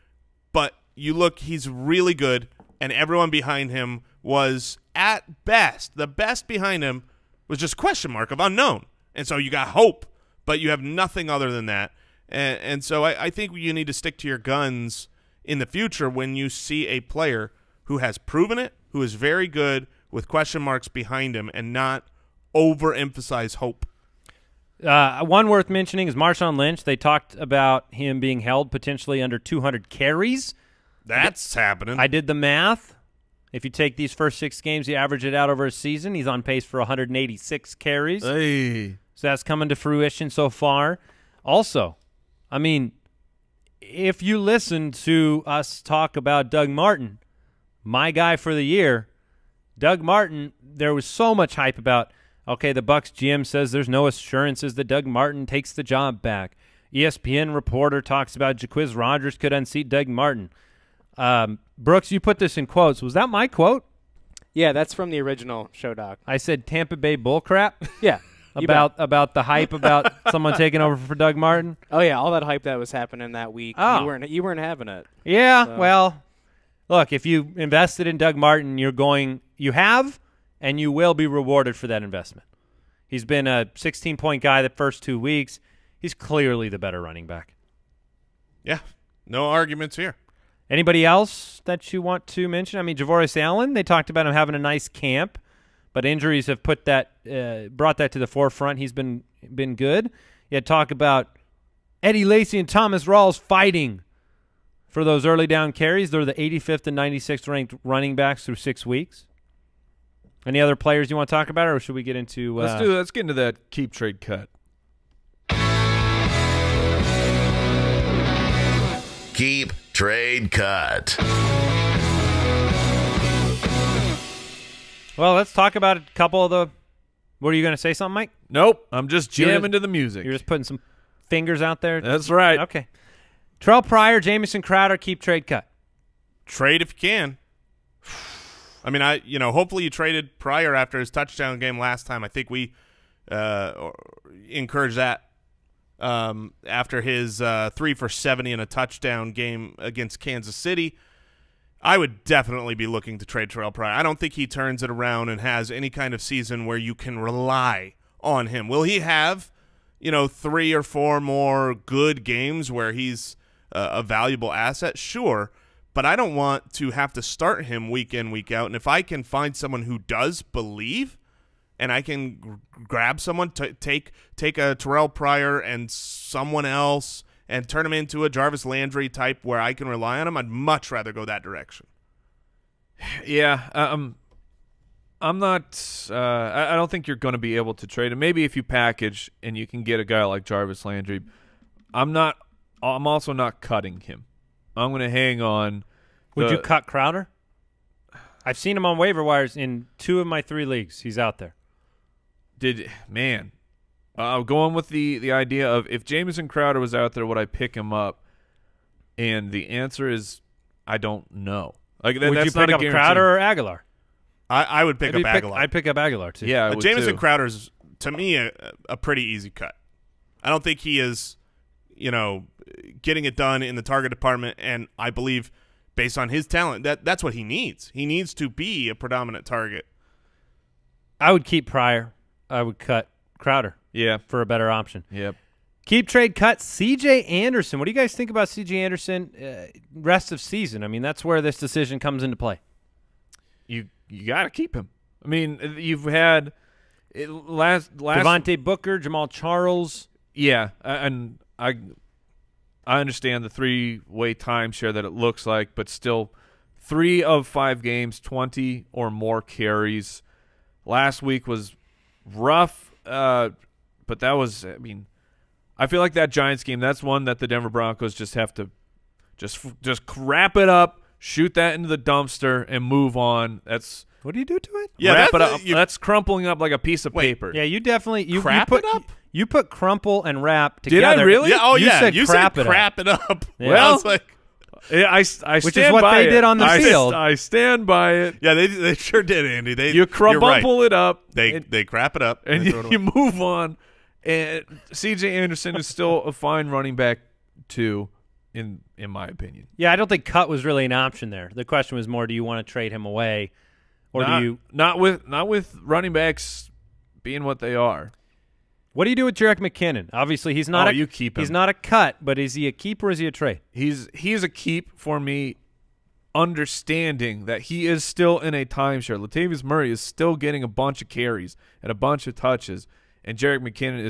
[SPEAKER 4] but you look, he's really good, and everyone behind him was at best the best behind him was just question mark of unknown, and so you got hope, but you have nothing other than that, and so I think you need to stick to your guns in the future when you see a player who has proven it, who is very good with question marks behind him, and not overemphasize hope.
[SPEAKER 1] One worth mentioning is Marshawn Lynch. They talked about him being held potentially under 200 carries.
[SPEAKER 4] That's happening.
[SPEAKER 1] I did the math. If you take these first 6 games, you average it out over a season, he's on pace for 186 carries.
[SPEAKER 3] Hey.
[SPEAKER 1] So that's coming to fruition so far. Also, I mean, if you listen to us talk about Doug Martin, my guy for the year, Doug Martin, there was so much hype about, okay, the Bucs GM says there's no assurances that Doug Martin takes the job back. ESPN reporter talks about Jaquiz Rodgers could unseat Doug Martin. Brooks, you put this in quotes. Was that my quote?
[SPEAKER 5] Yeah, that's from the original show doc.
[SPEAKER 1] I said Tampa Bay bullcrap?
[SPEAKER 5] Yeah.
[SPEAKER 1] about the hype about someone taking over for Doug Martin?
[SPEAKER 5] Oh, yeah, all that hype that was happening that week.
[SPEAKER 1] Oh.
[SPEAKER 5] You weren't having it.
[SPEAKER 1] Yeah,
[SPEAKER 5] So.
[SPEAKER 1] well, look, if you invested in Doug Martin, you have and you will be rewarded for that investment. He's been a 16-point guy the first 2 weeks. He's clearly the better running back.
[SPEAKER 4] Yeah, no arguments here.
[SPEAKER 1] Anybody else that you want to mention? I mean, Javoris Allen, they talked about him having a nice camp, but injuries have brought that to the forefront. He's been good. You had talk about Eddie Lacy and Thomas Rawls fighting for those early down carries. They're the 85th and 96th ranked running backs through 6 weeks. Any other players you want to talk about, or should we get into
[SPEAKER 3] Let's get into that keep, trade, cut.
[SPEAKER 2] Keep, trade, cut.
[SPEAKER 1] Well, let's talk about a couple of the – what are you going to say something, Mike?
[SPEAKER 3] Nope, I'm just jamming to the music.
[SPEAKER 1] You're just putting some fingers out there?
[SPEAKER 3] That's right.
[SPEAKER 1] Okay. Terrell Pryor, Jamison Crowder, keep, trade, cut.
[SPEAKER 4] Trade if you can. I mean, hopefully you traded Pryor after his touchdown game last time. I think we encouraged that after his 3 for 70 and a touchdown game against Kansas City. I would definitely be looking to trade Terrell Pryor. I don't think he turns it around and has any kind of season where you can rely on him. Will he have, 3 or 4 more good games where he's a valuable asset? Sure. but I don't want to have to start him week in, week out. And if I can find someone who does believe, and I can grab someone to take a Terrell Pryor and someone else and turn him into a Jarvis Landry type where I can rely on him, I'd much rather go that direction.
[SPEAKER 3] Yeah, I'm not. I don't think you're going to be able to trade him. Maybe if you package and you can get a guy like Jarvis Landry. I'm also not cutting him. I'm going to hang on.
[SPEAKER 1] Would you cut Crowder? I've seen him on waiver wires in 2 of my 3 leagues. He's out there.
[SPEAKER 3] Going with the idea of if Jamison Crowder was out there, would I pick him up? And the answer is I don't know. Like
[SPEAKER 1] Would you pick up Crowder or Aguilar?
[SPEAKER 4] I would pick up Aguilar.
[SPEAKER 1] I'd pick up Aguilar too.
[SPEAKER 3] Yeah,
[SPEAKER 4] Jamison Crowder's to me a pretty easy cut. I don't think he is, getting it done in the target department, and I believe based on his talent that's what he needs. He needs to be a predominant target.
[SPEAKER 1] I would keep Pryor. I would cut Crowder.
[SPEAKER 3] Yeah,
[SPEAKER 1] for a better option.
[SPEAKER 3] Yep.
[SPEAKER 1] Keep, trade, cut C.J. Anderson. What do you guys think about C.J. Anderson rest of season? I mean, that's where this decision comes into play.
[SPEAKER 3] You got to keep him. I mean, you've had last
[SPEAKER 1] Devontae Booker, Jamal Charles.
[SPEAKER 3] Yeah, and I understand the 3-way timeshare that it looks like, but still 3 of 5 games, 20 or more carries. Last week was rough, but that was, I mean, I feel like that Giants game, that's one that the Denver Broncos just have to just wrap it up, shoot that into the dumpster, and move on. That's
[SPEAKER 1] what do you do to it?
[SPEAKER 3] Yeah, wrap it up. That's crumpling up like a piece of paper.
[SPEAKER 1] Yeah, you definitely you
[SPEAKER 4] crap
[SPEAKER 1] put
[SPEAKER 4] it up.
[SPEAKER 1] You put crumple and wrap together.
[SPEAKER 3] Did I really?
[SPEAKER 4] Yeah. Oh,
[SPEAKER 1] you
[SPEAKER 4] yeah.
[SPEAKER 1] said
[SPEAKER 4] you
[SPEAKER 1] crap
[SPEAKER 4] said crap it up.
[SPEAKER 1] Yeah.
[SPEAKER 3] Well,
[SPEAKER 4] I was like,
[SPEAKER 3] I
[SPEAKER 1] which
[SPEAKER 3] stand
[SPEAKER 1] is what
[SPEAKER 3] by
[SPEAKER 1] they
[SPEAKER 3] it.
[SPEAKER 1] did on the field.
[SPEAKER 3] I stand by it.
[SPEAKER 4] yeah, they sure did, Andy.
[SPEAKER 3] You
[SPEAKER 4] you're right.
[SPEAKER 3] crumple it up.
[SPEAKER 4] They crap it up,
[SPEAKER 3] and you move on. And C.J. Anderson is still a fine running back too, in my opinion.
[SPEAKER 1] Yeah, I don't think cut was really an option there. The question was more, do you want to trade him away, or do you
[SPEAKER 3] not with running backs being what they are?
[SPEAKER 1] What do you do with Jerick McKinnon? Obviously, he's not.
[SPEAKER 3] You keep him.
[SPEAKER 1] He's not a cut, but is he a keep or is he a trade?
[SPEAKER 3] He's a keep for me, understanding that he is still in a timeshare. Latavius Murray is still getting a bunch of carries and a bunch of touches, and Jerick McKinnon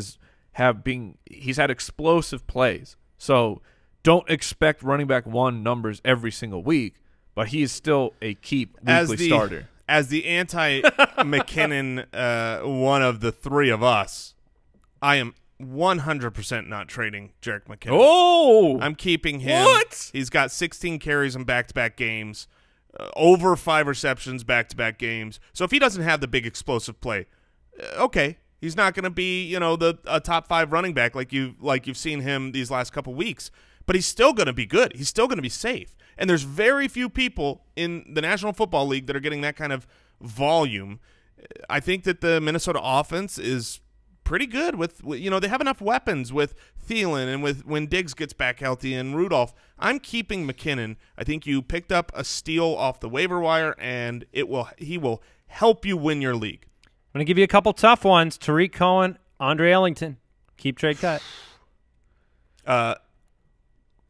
[SPEAKER 3] he's had explosive plays. So don't expect running back 1 numbers every single week, but he is still a keep weekly starter.
[SPEAKER 4] As the anti-McKinnon one of the 3 of us, I am 100% not trading Jerick McKinnon.
[SPEAKER 3] Oh!
[SPEAKER 4] I'm keeping him.
[SPEAKER 3] What?
[SPEAKER 4] He's got 16 carries in back-to-back games, over 5 receptions back-to-back games. So if he doesn't have the big explosive play, okay, he's not going to be, a top 5 running back like you've seen him these last couple weeks. But he's still going to be good. He's still going to be safe. And there's very few people in the National Football League that are getting that kind of volume. I think that the Minnesota offense is pretty good with they have enough weapons with Thielen and with when Diggs gets back healthy and Rudolph. I'm keeping McKinnon. I think you picked up a steal off the waiver wire, and he will help you win your league.
[SPEAKER 1] I'm going to give you a couple tough ones. Tariq Cohen, Andre Ellington. Keep, trade, cut.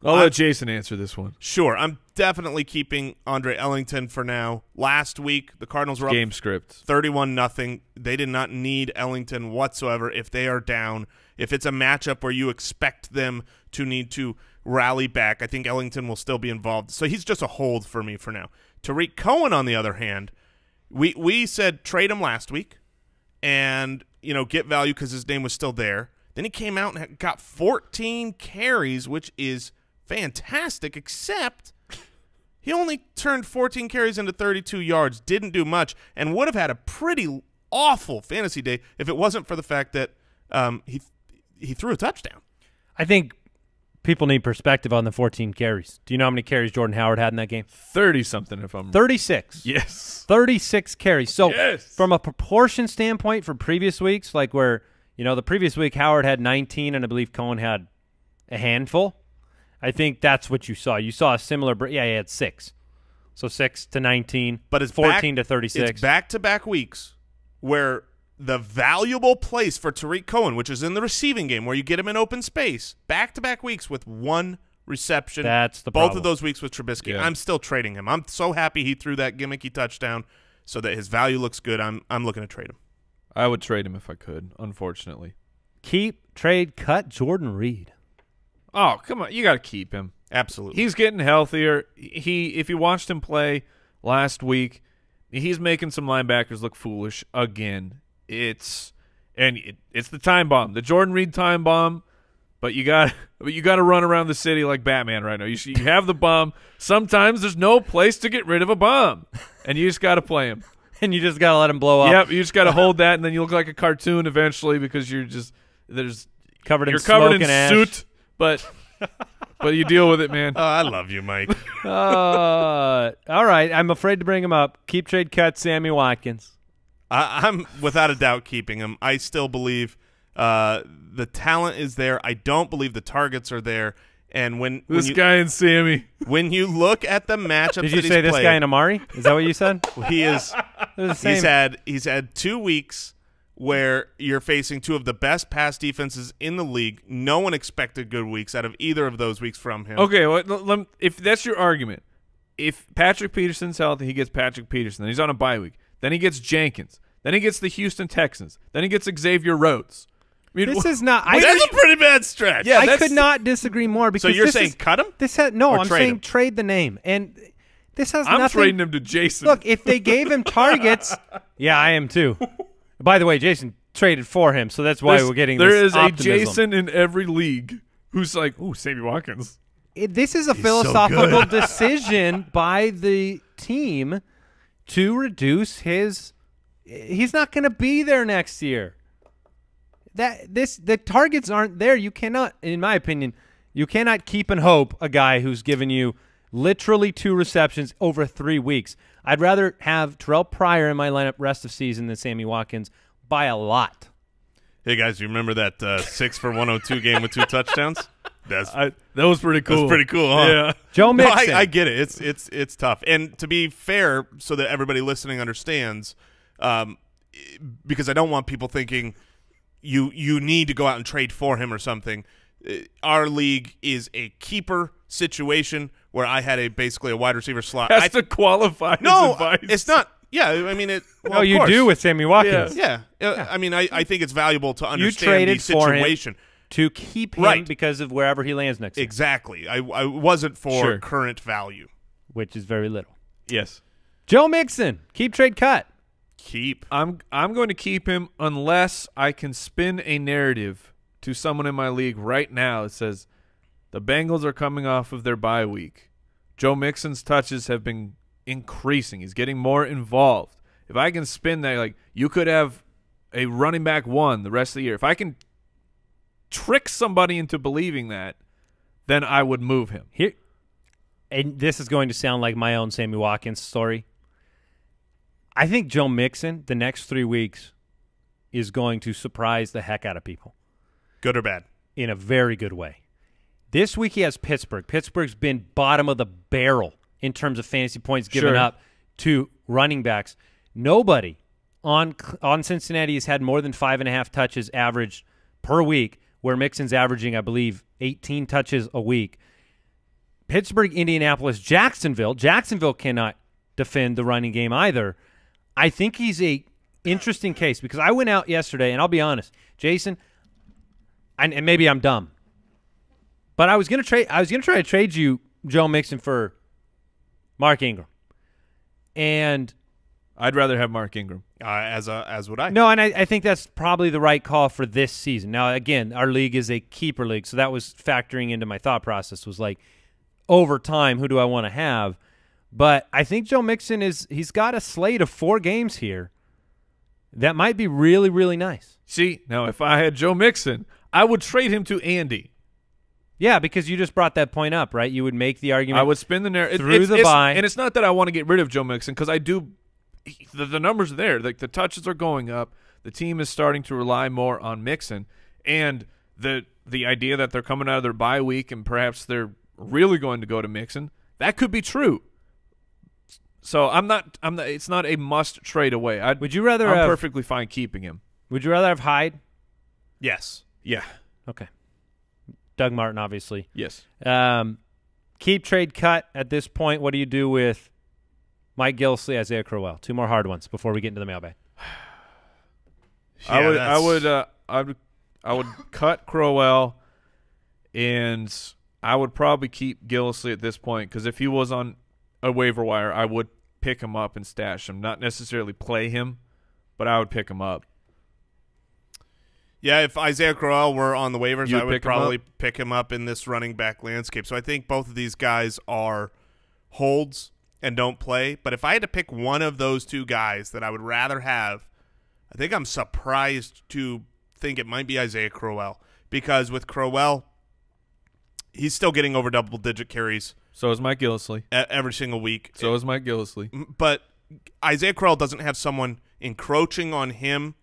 [SPEAKER 3] I'll let Jason answer this one.
[SPEAKER 4] Sure. I'm definitely keeping Andre Ellington for now. Last week, the Cardinals were
[SPEAKER 3] Game
[SPEAKER 4] up
[SPEAKER 3] script
[SPEAKER 4] 31-0. They did not need Ellington whatsoever if they are down. If it's a matchup where you expect them to need to rally back, I think Ellington will still be involved. So he's just a hold for me for now. Tariq Cohen, on the other hand, we said trade him last week and get value because his name was still there. Then he came out and got 14 carries, which is fantastic, except he only turned 14 carries into 32 yards, didn't do much, and would have had a pretty awful fantasy day if it wasn't for the fact that he threw a touchdown.
[SPEAKER 1] I think people need perspective on the 14 carries. Do you know how many carries Jordan Howard had in that game?
[SPEAKER 3] 30-something if I'm
[SPEAKER 1] 36.
[SPEAKER 3] Yes.
[SPEAKER 1] 36 carries. So
[SPEAKER 3] yes.
[SPEAKER 1] From a proportion standpoint for previous weeks, like where, the previous week Howard had 19 and I believe Cohen had a handful, I think that's what you saw. You saw a similar – yeah, he had 6. So 6 to 19,
[SPEAKER 4] but it's
[SPEAKER 1] 14 to 36.
[SPEAKER 4] It's back-to-back weeks where the valuable place for Tariq Cohen, which is in the receiving game where you get him in open space, back-to-back weeks with 1 reception.
[SPEAKER 1] That's the
[SPEAKER 4] both
[SPEAKER 1] problem.
[SPEAKER 4] of those weeks with Trubisky.
[SPEAKER 3] Yeah.
[SPEAKER 4] I'm still trading him. I'm so happy he threw that gimmicky touchdown so that his value looks good. I'm looking to trade him.
[SPEAKER 3] I would trade him if I could, unfortunately.
[SPEAKER 1] Keep, trade, cut Jordan Reed.
[SPEAKER 3] Oh, come on. You got to keep him.
[SPEAKER 4] Absolutely.
[SPEAKER 3] He's getting healthier. If you watched him play last week, he's making some linebackers look foolish again. It's the time bomb, the Jordan Reed time bomb. But you got to run around the city like Batman right now. You have the bomb. Sometimes there's no place to get rid of a bomb, and you just got to play him.
[SPEAKER 1] And you just got to let him blow up.
[SPEAKER 3] Yep, you just got to hold that, and then you look like a cartoon eventually because you're
[SPEAKER 1] covered in
[SPEAKER 3] covered
[SPEAKER 1] smoke
[SPEAKER 3] in
[SPEAKER 1] and ash.
[SPEAKER 3] soot, but you deal with it, man.
[SPEAKER 4] Oh, I love you, Mike.
[SPEAKER 1] All right, I'm afraid to bring him up. Keep, trade, cut Sammy Watkins.
[SPEAKER 4] I'm without a doubt keeping him. I still believe the talent is there. I don't believe the targets are there. And when
[SPEAKER 3] Guy and Sammy.
[SPEAKER 4] when you look at the matchups,
[SPEAKER 1] Did you say this guy and Amari? Is that what you said?
[SPEAKER 4] he is.
[SPEAKER 1] They're the same.
[SPEAKER 4] He's had 2 weeks where you're facing two of the best pass defenses in the league. No one expected good weeks out of either of those weeks from him.
[SPEAKER 3] Okay, well, if that's your argument, if Patrick Peterson's healthy, he gets Patrick Peterson. Then he's on a bye week. Then he gets Jenkins. Then he gets the Houston Texans. Then he gets Xavier Rhodes. I mean,
[SPEAKER 1] This is not.
[SPEAKER 4] That's a pretty bad stretch.
[SPEAKER 3] Yeah,
[SPEAKER 1] I could not disagree more. Because
[SPEAKER 4] So you're
[SPEAKER 1] this
[SPEAKER 4] saying
[SPEAKER 1] is,
[SPEAKER 4] cut him?
[SPEAKER 1] No,
[SPEAKER 4] Or
[SPEAKER 1] I'm
[SPEAKER 4] trade
[SPEAKER 1] saying
[SPEAKER 4] him?
[SPEAKER 1] trade the name. And this has
[SPEAKER 3] I'm
[SPEAKER 1] nothing.
[SPEAKER 3] trading him to Jason.
[SPEAKER 1] Look, if they gave him targets, yeah, I am too. By the way, Jason traded for him, so that's why we're getting
[SPEAKER 3] there
[SPEAKER 1] this
[SPEAKER 3] is
[SPEAKER 1] optimism.
[SPEAKER 3] a Jason in every league who's like, ooh, Sammy Watkins.
[SPEAKER 1] This is a philosophical decision by the team to reduce his. He's not going to be there next year. The targets aren't there. You cannot, in my opinion, you cannot keep and hope a guy who's given you literally 2 receptions over 3 weeks. I'd rather have Terrell Pryor in my lineup rest of season than Sammy Watkins by a lot.
[SPEAKER 4] Hey guys, you remember that 6 for 102 game with 2 touchdowns?
[SPEAKER 3] That was pretty cool.
[SPEAKER 4] That's pretty cool, huh?
[SPEAKER 3] Yeah.
[SPEAKER 1] Joe
[SPEAKER 4] No,
[SPEAKER 1] Mixon.
[SPEAKER 4] I get it. It's tough. And to be fair, so that everybody listening understands, because I don't want people thinking you need to go out and trade for him or something. Our league is a keeper situation where I had basically a wide receiver slot.
[SPEAKER 3] Has to qualify his
[SPEAKER 4] No,
[SPEAKER 3] advice.
[SPEAKER 4] it's not. Yeah, I mean it. Well,
[SPEAKER 1] Oh,
[SPEAKER 4] of
[SPEAKER 1] you
[SPEAKER 4] course.
[SPEAKER 1] do with Sammy Watkins.
[SPEAKER 4] Yeah. I mean, I think it's valuable to
[SPEAKER 1] You
[SPEAKER 4] understand
[SPEAKER 1] traded
[SPEAKER 4] the
[SPEAKER 1] for him
[SPEAKER 4] situation.
[SPEAKER 1] to keep him
[SPEAKER 4] Right.
[SPEAKER 1] because of wherever he lands next year,
[SPEAKER 4] Exactly. I wasn't for
[SPEAKER 3] Sure.
[SPEAKER 4] current value.
[SPEAKER 1] which is very little.
[SPEAKER 3] Yes.
[SPEAKER 1] Joe Mixon, keep, trade, cut.
[SPEAKER 4] Keep.
[SPEAKER 3] I'm going to keep him unless I can spin a narrative to someone in my league right now that says the Bengals are coming off of their bye week. Joe Mixon's touches have been increasing. He's getting more involved. If I can spin that, like, you could have a running back 1 the rest of the year. If I can trick somebody into believing that, then I would move him.
[SPEAKER 1] Here, and this is going to sound like my own Sammy Watkins story. I think Joe Mixon, the next 3 weeks, is going to surprise the heck out of people
[SPEAKER 4] Good or bad?
[SPEAKER 1] in a very good way. This week he has Pittsburgh. Pittsburgh's been bottom of the barrel in terms of fantasy points given
[SPEAKER 3] Sure.
[SPEAKER 1] up to running backs. Nobody on Cincinnati has had more than 5.5 touches averaged per week, where Mixon's averaging, I believe, 18 touches a week. Pittsburgh, Indianapolis, Jacksonville. Jacksonville cannot defend the running game either. I think he's a interesting case because I went out yesterday, and I'll be honest, Jason, and maybe I'm dumb, but I was gonna try to trade you Joe Mixon for Mark Ingram, and
[SPEAKER 3] I'd rather have Mark Ingram.
[SPEAKER 4] As would I.
[SPEAKER 1] no, and I think that's probably the right call for this season. Now, again, our league is a keeper league, so that was factoring into my thought process. Was like, over time, who do I want to have? But I think Joe Mixon he's got a slate of 4 games here that might be really, really nice.
[SPEAKER 3] See, now if I had Joe Mixon, I would trade him to Andy.
[SPEAKER 1] Yeah, because you just brought that point up, right? You would make the argument.
[SPEAKER 3] I would spin the narrative
[SPEAKER 1] through the bye.
[SPEAKER 3] and it's not that I want to get rid of Joe Mixon because I do. The numbers are there. Like the touches are going up. The team is starting to rely more on Mixon, and the idea that they're coming out of their bye week and perhaps they're really going to go to Mixon, that could be true. So I'm not. It's not a must trade away.
[SPEAKER 1] Would you rather
[SPEAKER 3] I'm
[SPEAKER 1] have?
[SPEAKER 3] perfectly fine keeping him.
[SPEAKER 1] Would you rather have Hyde?
[SPEAKER 4] Yes.
[SPEAKER 3] Yeah.
[SPEAKER 1] Okay. Doug Martin, obviously.
[SPEAKER 3] Yes.
[SPEAKER 1] Keep, trade, cut at this point. What do you do with Mike Gillislee, Isaiah Crowell? 2 more hard ones before we get into the mailbag.
[SPEAKER 3] I would cut Crowell, and I would probably keep Gillislee at this point, because if he was on a waiver wire, I would pick him up and stash him. Not necessarily play him, but I would pick him up.
[SPEAKER 4] Yeah, if Isaiah Crowell were on the waivers, I would probably pick him up in this running back landscape. So I think both of these guys are holds and don't play. But if I had to pick one of those 2 guys that I would rather have, I think I'm surprised to think it might be Isaiah Crowell, because with Crowell, he's still getting over double-digit carries.
[SPEAKER 3] So is Mike Gillislee.
[SPEAKER 4] Every single week.
[SPEAKER 3] So is Mike Gillislee.
[SPEAKER 4] But Isaiah Crowell doesn't have someone encroaching on him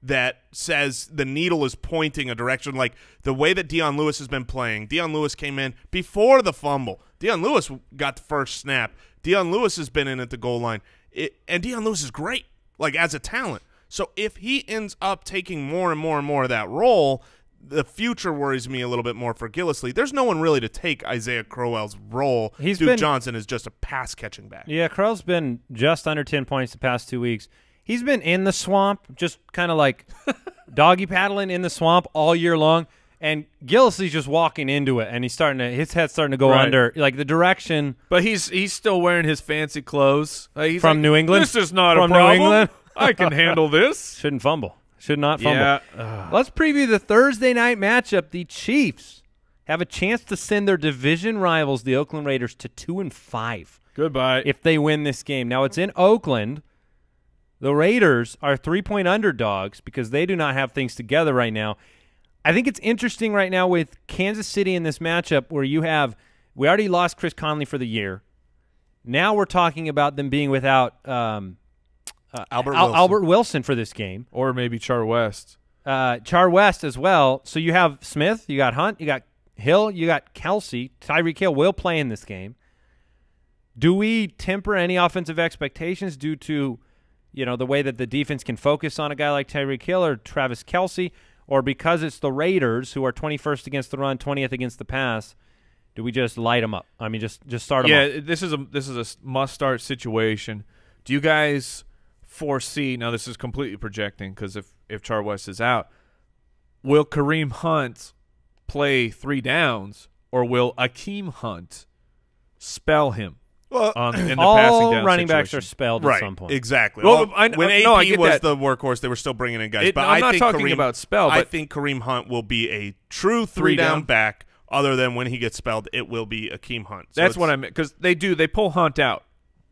[SPEAKER 4] that says the needle is pointing a direction, like the way that Dion Lewis has been playing. Dion Lewis came in before the fumble. Dion Lewis got the first snap. Dion Lewis has been in at the goal line. And Dion Lewis is great, like as a talent. So if he ends up taking more and more and more of that role, the future worries me a little bit more for Gillislee. There's no one really to take Isaiah Crowell's role. Duke Johnson is just a pass-catching back.
[SPEAKER 1] Yeah, Crowell's been just under 10 points the past 2 weeks. He's been in the swamp, just kind of like doggy paddling in the swamp all year long, and Gillislee's just walking into it, and his head's starting to go under, like the direction.
[SPEAKER 3] But he's still wearing his fancy clothes. He's
[SPEAKER 1] from New England.
[SPEAKER 3] This is not
[SPEAKER 1] from
[SPEAKER 3] a problem.
[SPEAKER 1] New England.
[SPEAKER 3] I can handle this.
[SPEAKER 1] Shouldn't fumble. Should not fumble.
[SPEAKER 3] Yeah.
[SPEAKER 1] Let's preview the Thursday night matchup. The Chiefs have a chance to send their division rivals, the Oakland Raiders, to 2-5.
[SPEAKER 3] Goodbye.
[SPEAKER 1] If they win this game. Now, it's in Oakland. The Raiders are 3-point underdogs because they do not have things together right now. I think it's interesting right now with Kansas City in this matchup where we already lost Chris Conley for the year. Now we're talking about them being without Albert Wilson for this game.
[SPEAKER 3] Or maybe Char West.
[SPEAKER 1] Char West as well. So you have Smith, you got Hunt, you got Hill, you got Kelsey. Tyreek Hill will play in this game. Do we temper any offensive expectations due to the way that the defense can focus on a guy like Tyreek Hill or Travis Kelsey, or because it's the Raiders who are 21st against the run, 20th against the pass, do we just light them up? I mean, just start them up.
[SPEAKER 3] Yeah, this is a must-start situation. Do you guys foresee – now this is completely projecting because if Char West is out, will Kareem Hunt play 3 downs, or will Akeem Hunt spell him?
[SPEAKER 4] Well,
[SPEAKER 3] in the
[SPEAKER 1] all
[SPEAKER 3] passing down
[SPEAKER 1] running backs
[SPEAKER 3] situation?
[SPEAKER 1] are spelled
[SPEAKER 4] right,
[SPEAKER 1] at some point.
[SPEAKER 4] Exactly.
[SPEAKER 3] Well,
[SPEAKER 4] when AP was the workhorse, they were still bringing in guys. But
[SPEAKER 3] I'm not
[SPEAKER 4] think
[SPEAKER 3] talking about spell.
[SPEAKER 4] I
[SPEAKER 3] But
[SPEAKER 4] think Kareem Hunt will be a true 3-down back. Other than when he gets spelled, it will be Akeem Hunt. So
[SPEAKER 3] that's what I meant, because they pull Hunt out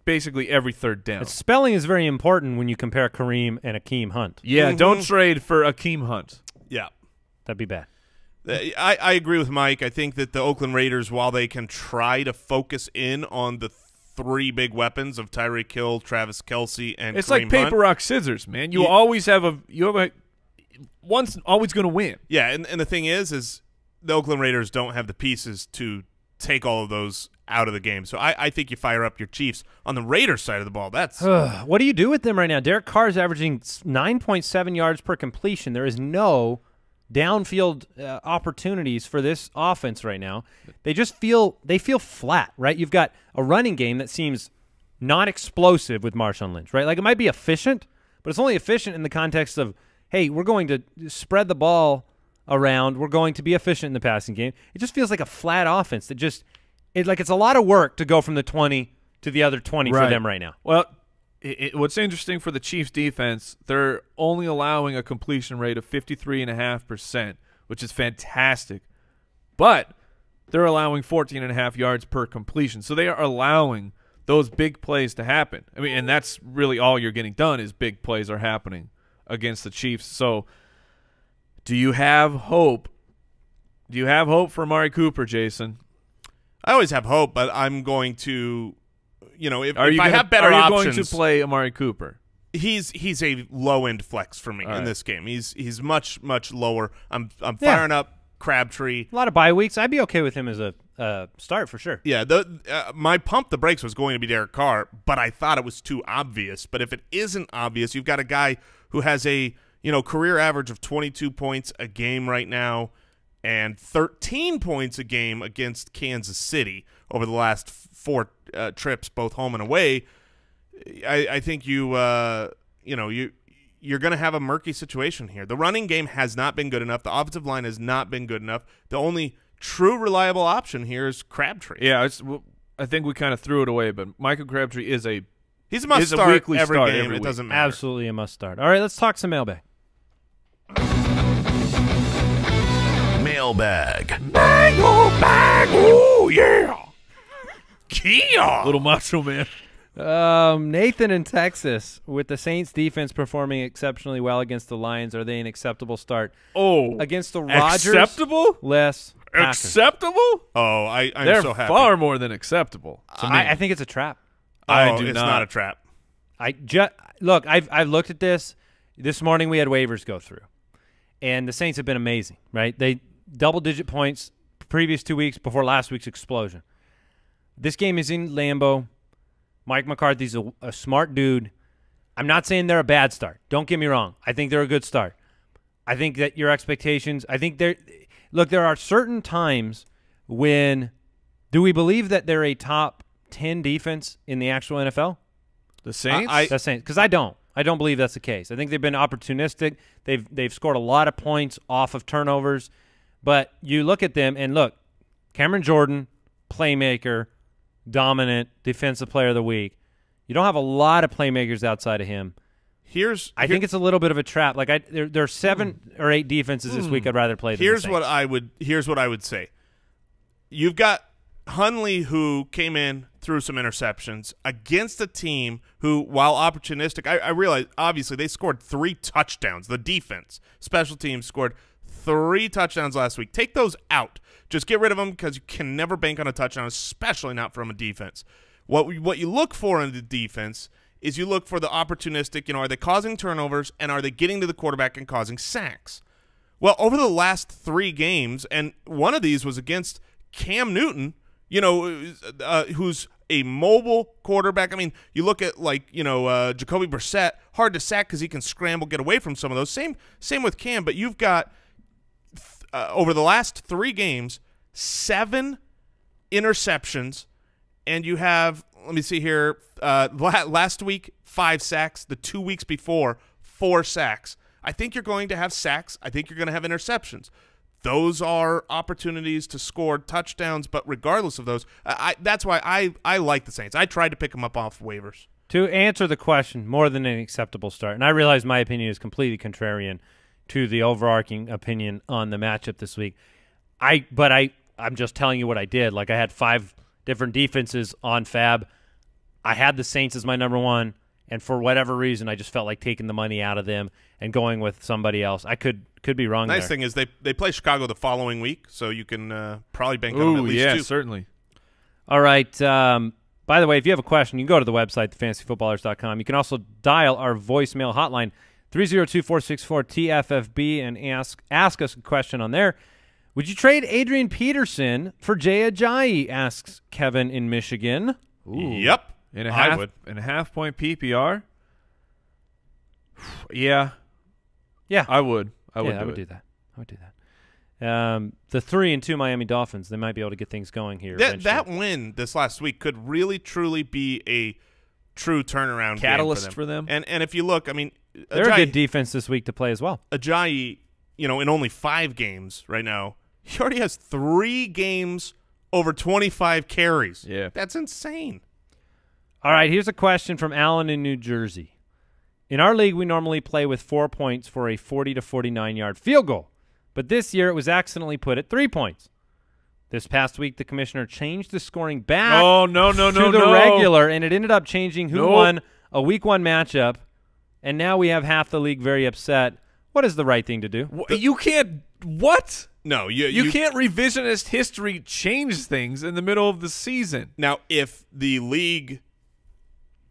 [SPEAKER 3] basically every 3rd down.
[SPEAKER 1] Spelling is very important when you compare Kareem and Akeem Hunt.
[SPEAKER 3] Yeah, don't trade for Akeem Hunt.
[SPEAKER 4] Yeah.
[SPEAKER 1] That'd be bad.
[SPEAKER 4] I agree with Mike. I think that the Oakland Raiders, while they can try to focus in on the 3 big weapons of Tyreek Hill, Travis Kelsey, and
[SPEAKER 3] it's
[SPEAKER 4] Kareem
[SPEAKER 3] like paper,
[SPEAKER 4] Hunt,
[SPEAKER 3] rock, scissors, man. You always have one's always going to win.
[SPEAKER 4] Yeah, and the thing is the Oakland Raiders don't have the pieces to take all of those out of the game. So I think you fire up your Chiefs. On the Raiders side of the ball, that's
[SPEAKER 1] what do you do with them right now? Derek Carr is averaging 9.7 yards per completion. There is no downfield opportunities for this offense right now. They feel flat, right? You've got a running game that seems not explosive with Marshawn Lynch, right? Like, it might be efficient, but it's only efficient in the context of, hey, we're going to spread the ball around. We're going to be efficient in the passing game. It just feels like a flat offense that it's a lot of work to go from the 20 to the other 20 for them right now.
[SPEAKER 3] Well, what's interesting for the Chiefs defense, they're only allowing a completion rate of 53.5%, which is fantastic. But they're allowing 14.5 yards per completion. So they are allowing those big plays to happen. I mean, and that's really all you're getting done is big plays are happening against the Chiefs. So do you have hope? Do you have hope for Amari Cooper, Jason?
[SPEAKER 4] I always have hope, but I'm going to if I have better options.
[SPEAKER 3] Are you going to play Amari Cooper?
[SPEAKER 4] He's a low-end flex for me in this game. He's much lower. I'm firing up Crabtree.
[SPEAKER 1] A lot of bye weeks. I'd be okay with him as a start for sure.
[SPEAKER 4] Yeah, my pump the brakes was going to be Derek Carr, but I thought it was too obvious. But if it isn't obvious, you've got a guy who has a career average of 22 points a game right now, and 13 points a game against Kansas City over the last 4 trips, both home and away. I think you're going to have a murky situation here. The running game has not been good enough. The offensive line has not been good enough. The only true reliable option here is Crabtree.
[SPEAKER 3] Yeah, I think we kind of threw it away, but Michael Crabtree is a
[SPEAKER 4] he's a must start
[SPEAKER 3] weekly
[SPEAKER 4] every
[SPEAKER 3] start
[SPEAKER 4] game.
[SPEAKER 3] every
[SPEAKER 4] It
[SPEAKER 3] week.
[SPEAKER 4] doesn't matter.
[SPEAKER 1] Absolutely a must start. All right, let's talk some mailbag.
[SPEAKER 2] Mailbag.
[SPEAKER 3] Mailbag. Oh yeah. Kia. Little Macho Man.
[SPEAKER 1] Nathan in Texas, with the Saints defense performing exceptionally well against the Lions, are they an acceptable start?
[SPEAKER 3] Oh,
[SPEAKER 1] Against the Rodgers,
[SPEAKER 3] acceptable?
[SPEAKER 1] less Packers.
[SPEAKER 3] Acceptable?
[SPEAKER 4] Oh, I'm
[SPEAKER 3] They're
[SPEAKER 4] so happy.
[SPEAKER 3] far more than acceptable. To me.
[SPEAKER 1] I think it's a trap.
[SPEAKER 3] I do
[SPEAKER 4] it's
[SPEAKER 3] not.
[SPEAKER 4] not a trap.
[SPEAKER 1] Look, I've looked at this. This morning we had waivers go through, and the Saints have been amazing, right? They double-digit points previous 2 weeks before last week's explosion. This game is in Lambeau. Mike McCarthy's a smart dude. I'm not saying they're a bad start. Don't get me wrong. I think they're a good start. I think that your expectations, there are certain times when, do we believe that they're a top 10 defense in the actual NFL?
[SPEAKER 3] The Saints?
[SPEAKER 1] The Saints, because I don't believe that's the case. I think they've been opportunistic. They've scored a lot of points off of turnovers, but you look at them and look, Cameron Jordan, playmaker, dominant defensive player of the week. You don't have a lot of playmakers outside of him. I think it's a little bit of a trap. Like there are 7 or 8 defenses this week I'd rather play than the Saints.
[SPEAKER 4] Here's what I would say. You've got Hundley, who came in, threw some interceptions against a team who, while opportunistic, I realize obviously they scored 3 touchdowns. The defense, special teams scored 3 touchdowns last week. Take those out. Just get rid of them because you can never bank on a touchdown, especially not from a defense. What you look for in the defense is you look for the opportunistic, are they causing turnovers, and are they getting to the quarterback and causing sacks? Well, over the last 3 games, and one of these was against Cam Newton, who's a mobile quarterback. I mean, you look at Jacoby Brissett, hard to sack because he can scramble, get away from some of those. Same with Cam, but you've got over the last 3 games, 7 interceptions, and you have, let me see here, last week 5 sacks, the 2 weeks before 4 sacks. I think you're going to have sacks. I think you're going to have interceptions. Those are opportunities to score touchdowns, but regardless of those, that's why I like the Saints. I tried to pick them up off waivers.
[SPEAKER 1] To answer the question, more than an acceptable start, and I realize my opinion is completely contrarian to the overarching opinion on the matchup this week. I'm just telling you what I did. Like, I had 5 different defenses on Fab. I had the Saints as my number 1, and for whatever reason, I just felt like taking the money out of them and going with somebody else. I could be wrong there.
[SPEAKER 4] Nice thing is they play Chicago the following week, so you can probably bank on them at least 2.
[SPEAKER 3] Certainly.
[SPEAKER 1] All right. By the way, if you have a question, you can go to the website, thefantasyfootballers.com. You can also dial our voicemail hotline, 302-464-TFFB, and ask us a question on there. Would you trade Adrian Peterson for Jay Ajayi, asks Kevin in Michigan.
[SPEAKER 3] Ooh.
[SPEAKER 4] Yep. I would.
[SPEAKER 3] In a half-point PPR? Yeah.
[SPEAKER 1] Yeah.
[SPEAKER 3] I would. I would
[SPEAKER 1] do that. The 3-2 Miami Dolphins, they might be able to get things going here.
[SPEAKER 4] That win this last week could really, truly be a true turnaround
[SPEAKER 3] catalyst
[SPEAKER 4] game
[SPEAKER 3] for them.
[SPEAKER 4] And if you look, I mean,
[SPEAKER 1] they're a good defense this week to play as well.
[SPEAKER 4] Ajayi, in only 5 games right now, he already has 3 games over 25 carries.
[SPEAKER 3] Yeah.
[SPEAKER 4] That's insane.
[SPEAKER 1] All right, here's a question from Alan in New Jersey. In our league, we normally play with 4 points for a 40 to 49-yard field goal, but this year it was accidentally put at 3 points. This past week, the commissioner changed the scoring back to the regular, and it ended up changing who won a Week 1 matchup, and now we have half the league very upset. What is the right thing to do?
[SPEAKER 3] You can't – what?
[SPEAKER 4] No,
[SPEAKER 3] you can't revisionist history change things in the middle of the season.
[SPEAKER 4] Now, if the league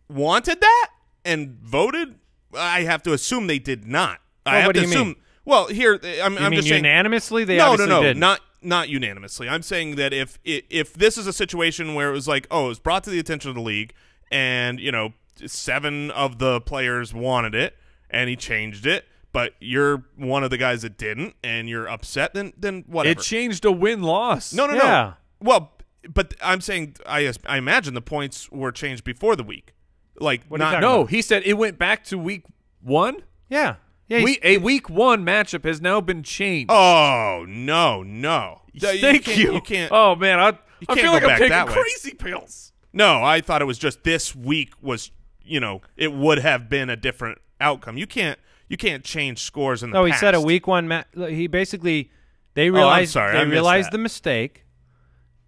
[SPEAKER 4] wanted that and voted, I have to assume they did not.
[SPEAKER 1] Well, what do you mean?
[SPEAKER 4] Well, here I'm just saying
[SPEAKER 1] unanimously. They
[SPEAKER 4] no,
[SPEAKER 1] didn't.
[SPEAKER 4] not unanimously. I'm saying that if this is a situation where it was like, it was brought to the attention of the league, and 7 of the players wanted it, and he changed it, but you're one of the guys that didn't, and you're upset, then whatever.
[SPEAKER 3] It changed a win-loss.
[SPEAKER 4] No.
[SPEAKER 1] Yeah.
[SPEAKER 4] Well, but I'm saying I imagine the points were changed before the week. Like,
[SPEAKER 1] What are you
[SPEAKER 4] not
[SPEAKER 1] talking
[SPEAKER 3] No,
[SPEAKER 1] about?
[SPEAKER 3] he said it went back to week 1.
[SPEAKER 1] Yeah. Yeah.
[SPEAKER 3] A week 1 matchup has now been changed.
[SPEAKER 4] Oh, no.
[SPEAKER 3] Thank you.
[SPEAKER 4] You can't.
[SPEAKER 3] Oh, man, I
[SPEAKER 4] can't
[SPEAKER 3] feel
[SPEAKER 4] go
[SPEAKER 3] like I'm
[SPEAKER 4] back
[SPEAKER 3] taking
[SPEAKER 4] that way.
[SPEAKER 3] crazy pills.
[SPEAKER 4] No, I thought it was just this week was, it would have been a different outcome. You can't change scores in the
[SPEAKER 1] No,
[SPEAKER 4] past.
[SPEAKER 1] he said a week 1 he basically they
[SPEAKER 4] I'm
[SPEAKER 1] realized
[SPEAKER 4] sorry, I
[SPEAKER 1] they
[SPEAKER 4] missed
[SPEAKER 1] realized
[SPEAKER 4] that.
[SPEAKER 1] the mistake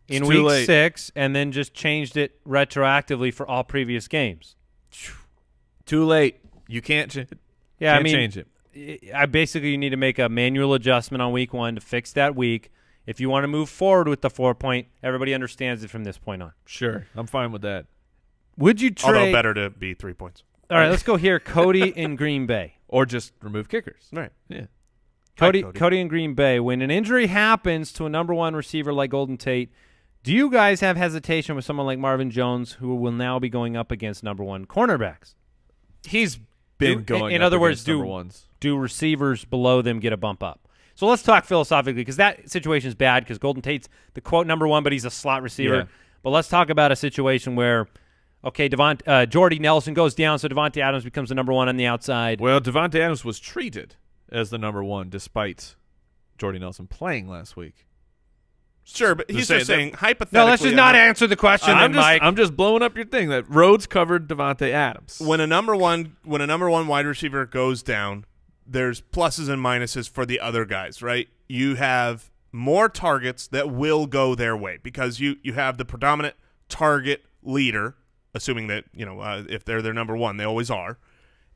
[SPEAKER 1] in
[SPEAKER 3] It's too
[SPEAKER 1] week
[SPEAKER 3] late.
[SPEAKER 1] 6 and then just changed it retroactively for all previous games.
[SPEAKER 3] Too late. You can't change it.
[SPEAKER 1] Yeah,
[SPEAKER 3] Can't
[SPEAKER 1] I mean,
[SPEAKER 3] change it.
[SPEAKER 1] I basically you need to make a manual adjustment on week 1 to fix that week. If you want to move forward with the 4-point, everybody understands it from this point on.
[SPEAKER 3] Sure, I'm fine with that.
[SPEAKER 1] Would you trade?
[SPEAKER 4] Although better to be 3 points.
[SPEAKER 1] All right, let's go here. Cody in Green Bay.
[SPEAKER 3] Or just remove kickers.
[SPEAKER 4] Right.
[SPEAKER 3] Yeah.
[SPEAKER 1] Cody in Green Bay. When an injury happens to a number 1 receiver like Golden Tate, do you guys have hesitation with someone like Marvin Jones, who will now be going up against number 1 cornerbacks?
[SPEAKER 3] He's been going
[SPEAKER 1] in
[SPEAKER 3] up
[SPEAKER 1] other words,
[SPEAKER 3] against number ones.
[SPEAKER 1] do receivers below them get a bump up? So let's talk philosophically, because that situation is bad because Golden Tate's the quote number 1, but he's a slot receiver.
[SPEAKER 3] Yeah.
[SPEAKER 1] But let's talk about a situation where, okay, Jordy Nelson goes down, so Devontae Adams becomes the number 1 on the outside.
[SPEAKER 3] Well, Devontae Adams was treated as the number 1 despite Jordy Nelson playing last week.
[SPEAKER 4] Sure, but he's just saying hypothetically.
[SPEAKER 1] No, let's just not answer the question, then, Mike.
[SPEAKER 3] I'm just blowing up your thing that Rhodes covered Devontae Adams.
[SPEAKER 4] When a number one wide receiver goes down, there's pluses and minuses for the other guys, right? You have more targets that will go their way because you have the predominant target leader, assuming that if they're their number 1, they always are,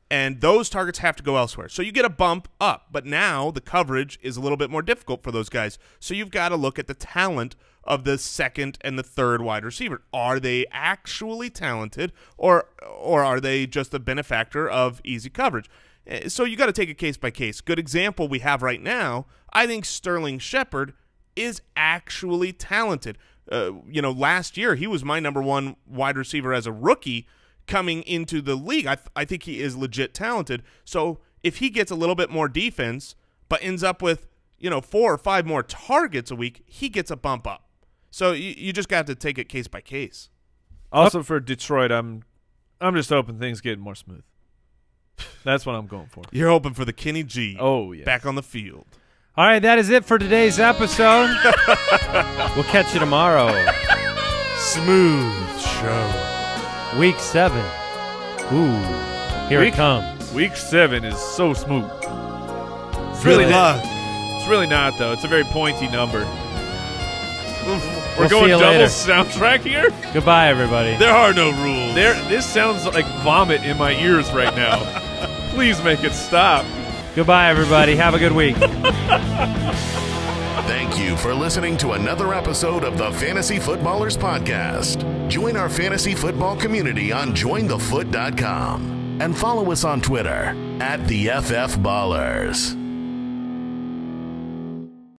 [SPEAKER 4] and those targets have to go elsewhere. So you get a bump up, but now the coverage is a little bit more difficult for those guys. So you've got to look at the talent of the second and the third wide receiver. Are they actually talented, or are they just a benefactor of easy coverage? So you got to take it case by case. Good example we have right now, I think Sterling Shepard is actually talented. Last year he was my number 1 wide receiver as a rookie coming into the league. I think he is legit talented. So if he gets a little bit more defense but ends up with 4 or 5 more targets a week, he gets a bump up. So you just got to take it case by case.
[SPEAKER 3] Also for Detroit, I'm just hoping things get more smooth. That's what I'm going for.
[SPEAKER 4] You're hoping for the Kenny G back on the field.
[SPEAKER 1] All right, that is it for today's episode. We'll catch you tomorrow.
[SPEAKER 4] Smooth show.
[SPEAKER 1] Week 7. Ooh, here it comes.
[SPEAKER 3] Week 7 is so smooth. It's
[SPEAKER 4] Good
[SPEAKER 3] really
[SPEAKER 4] luck.
[SPEAKER 3] It's really not, though. It's a very pointy number. We're
[SPEAKER 1] We'll see
[SPEAKER 3] going
[SPEAKER 1] you
[SPEAKER 3] double
[SPEAKER 1] later.
[SPEAKER 3] soundtrack here?
[SPEAKER 1] Goodbye, everybody.
[SPEAKER 4] There are no rules.
[SPEAKER 3] This sounds like vomit in my ears right now. Please make it stop.
[SPEAKER 1] Goodbye, everybody. Have a good week.
[SPEAKER 2] Thank you for listening to another episode of the Fantasy Footballers Podcast. Join our fantasy football community on jointhefoot.com and follow us on Twitter @TheFFBallers.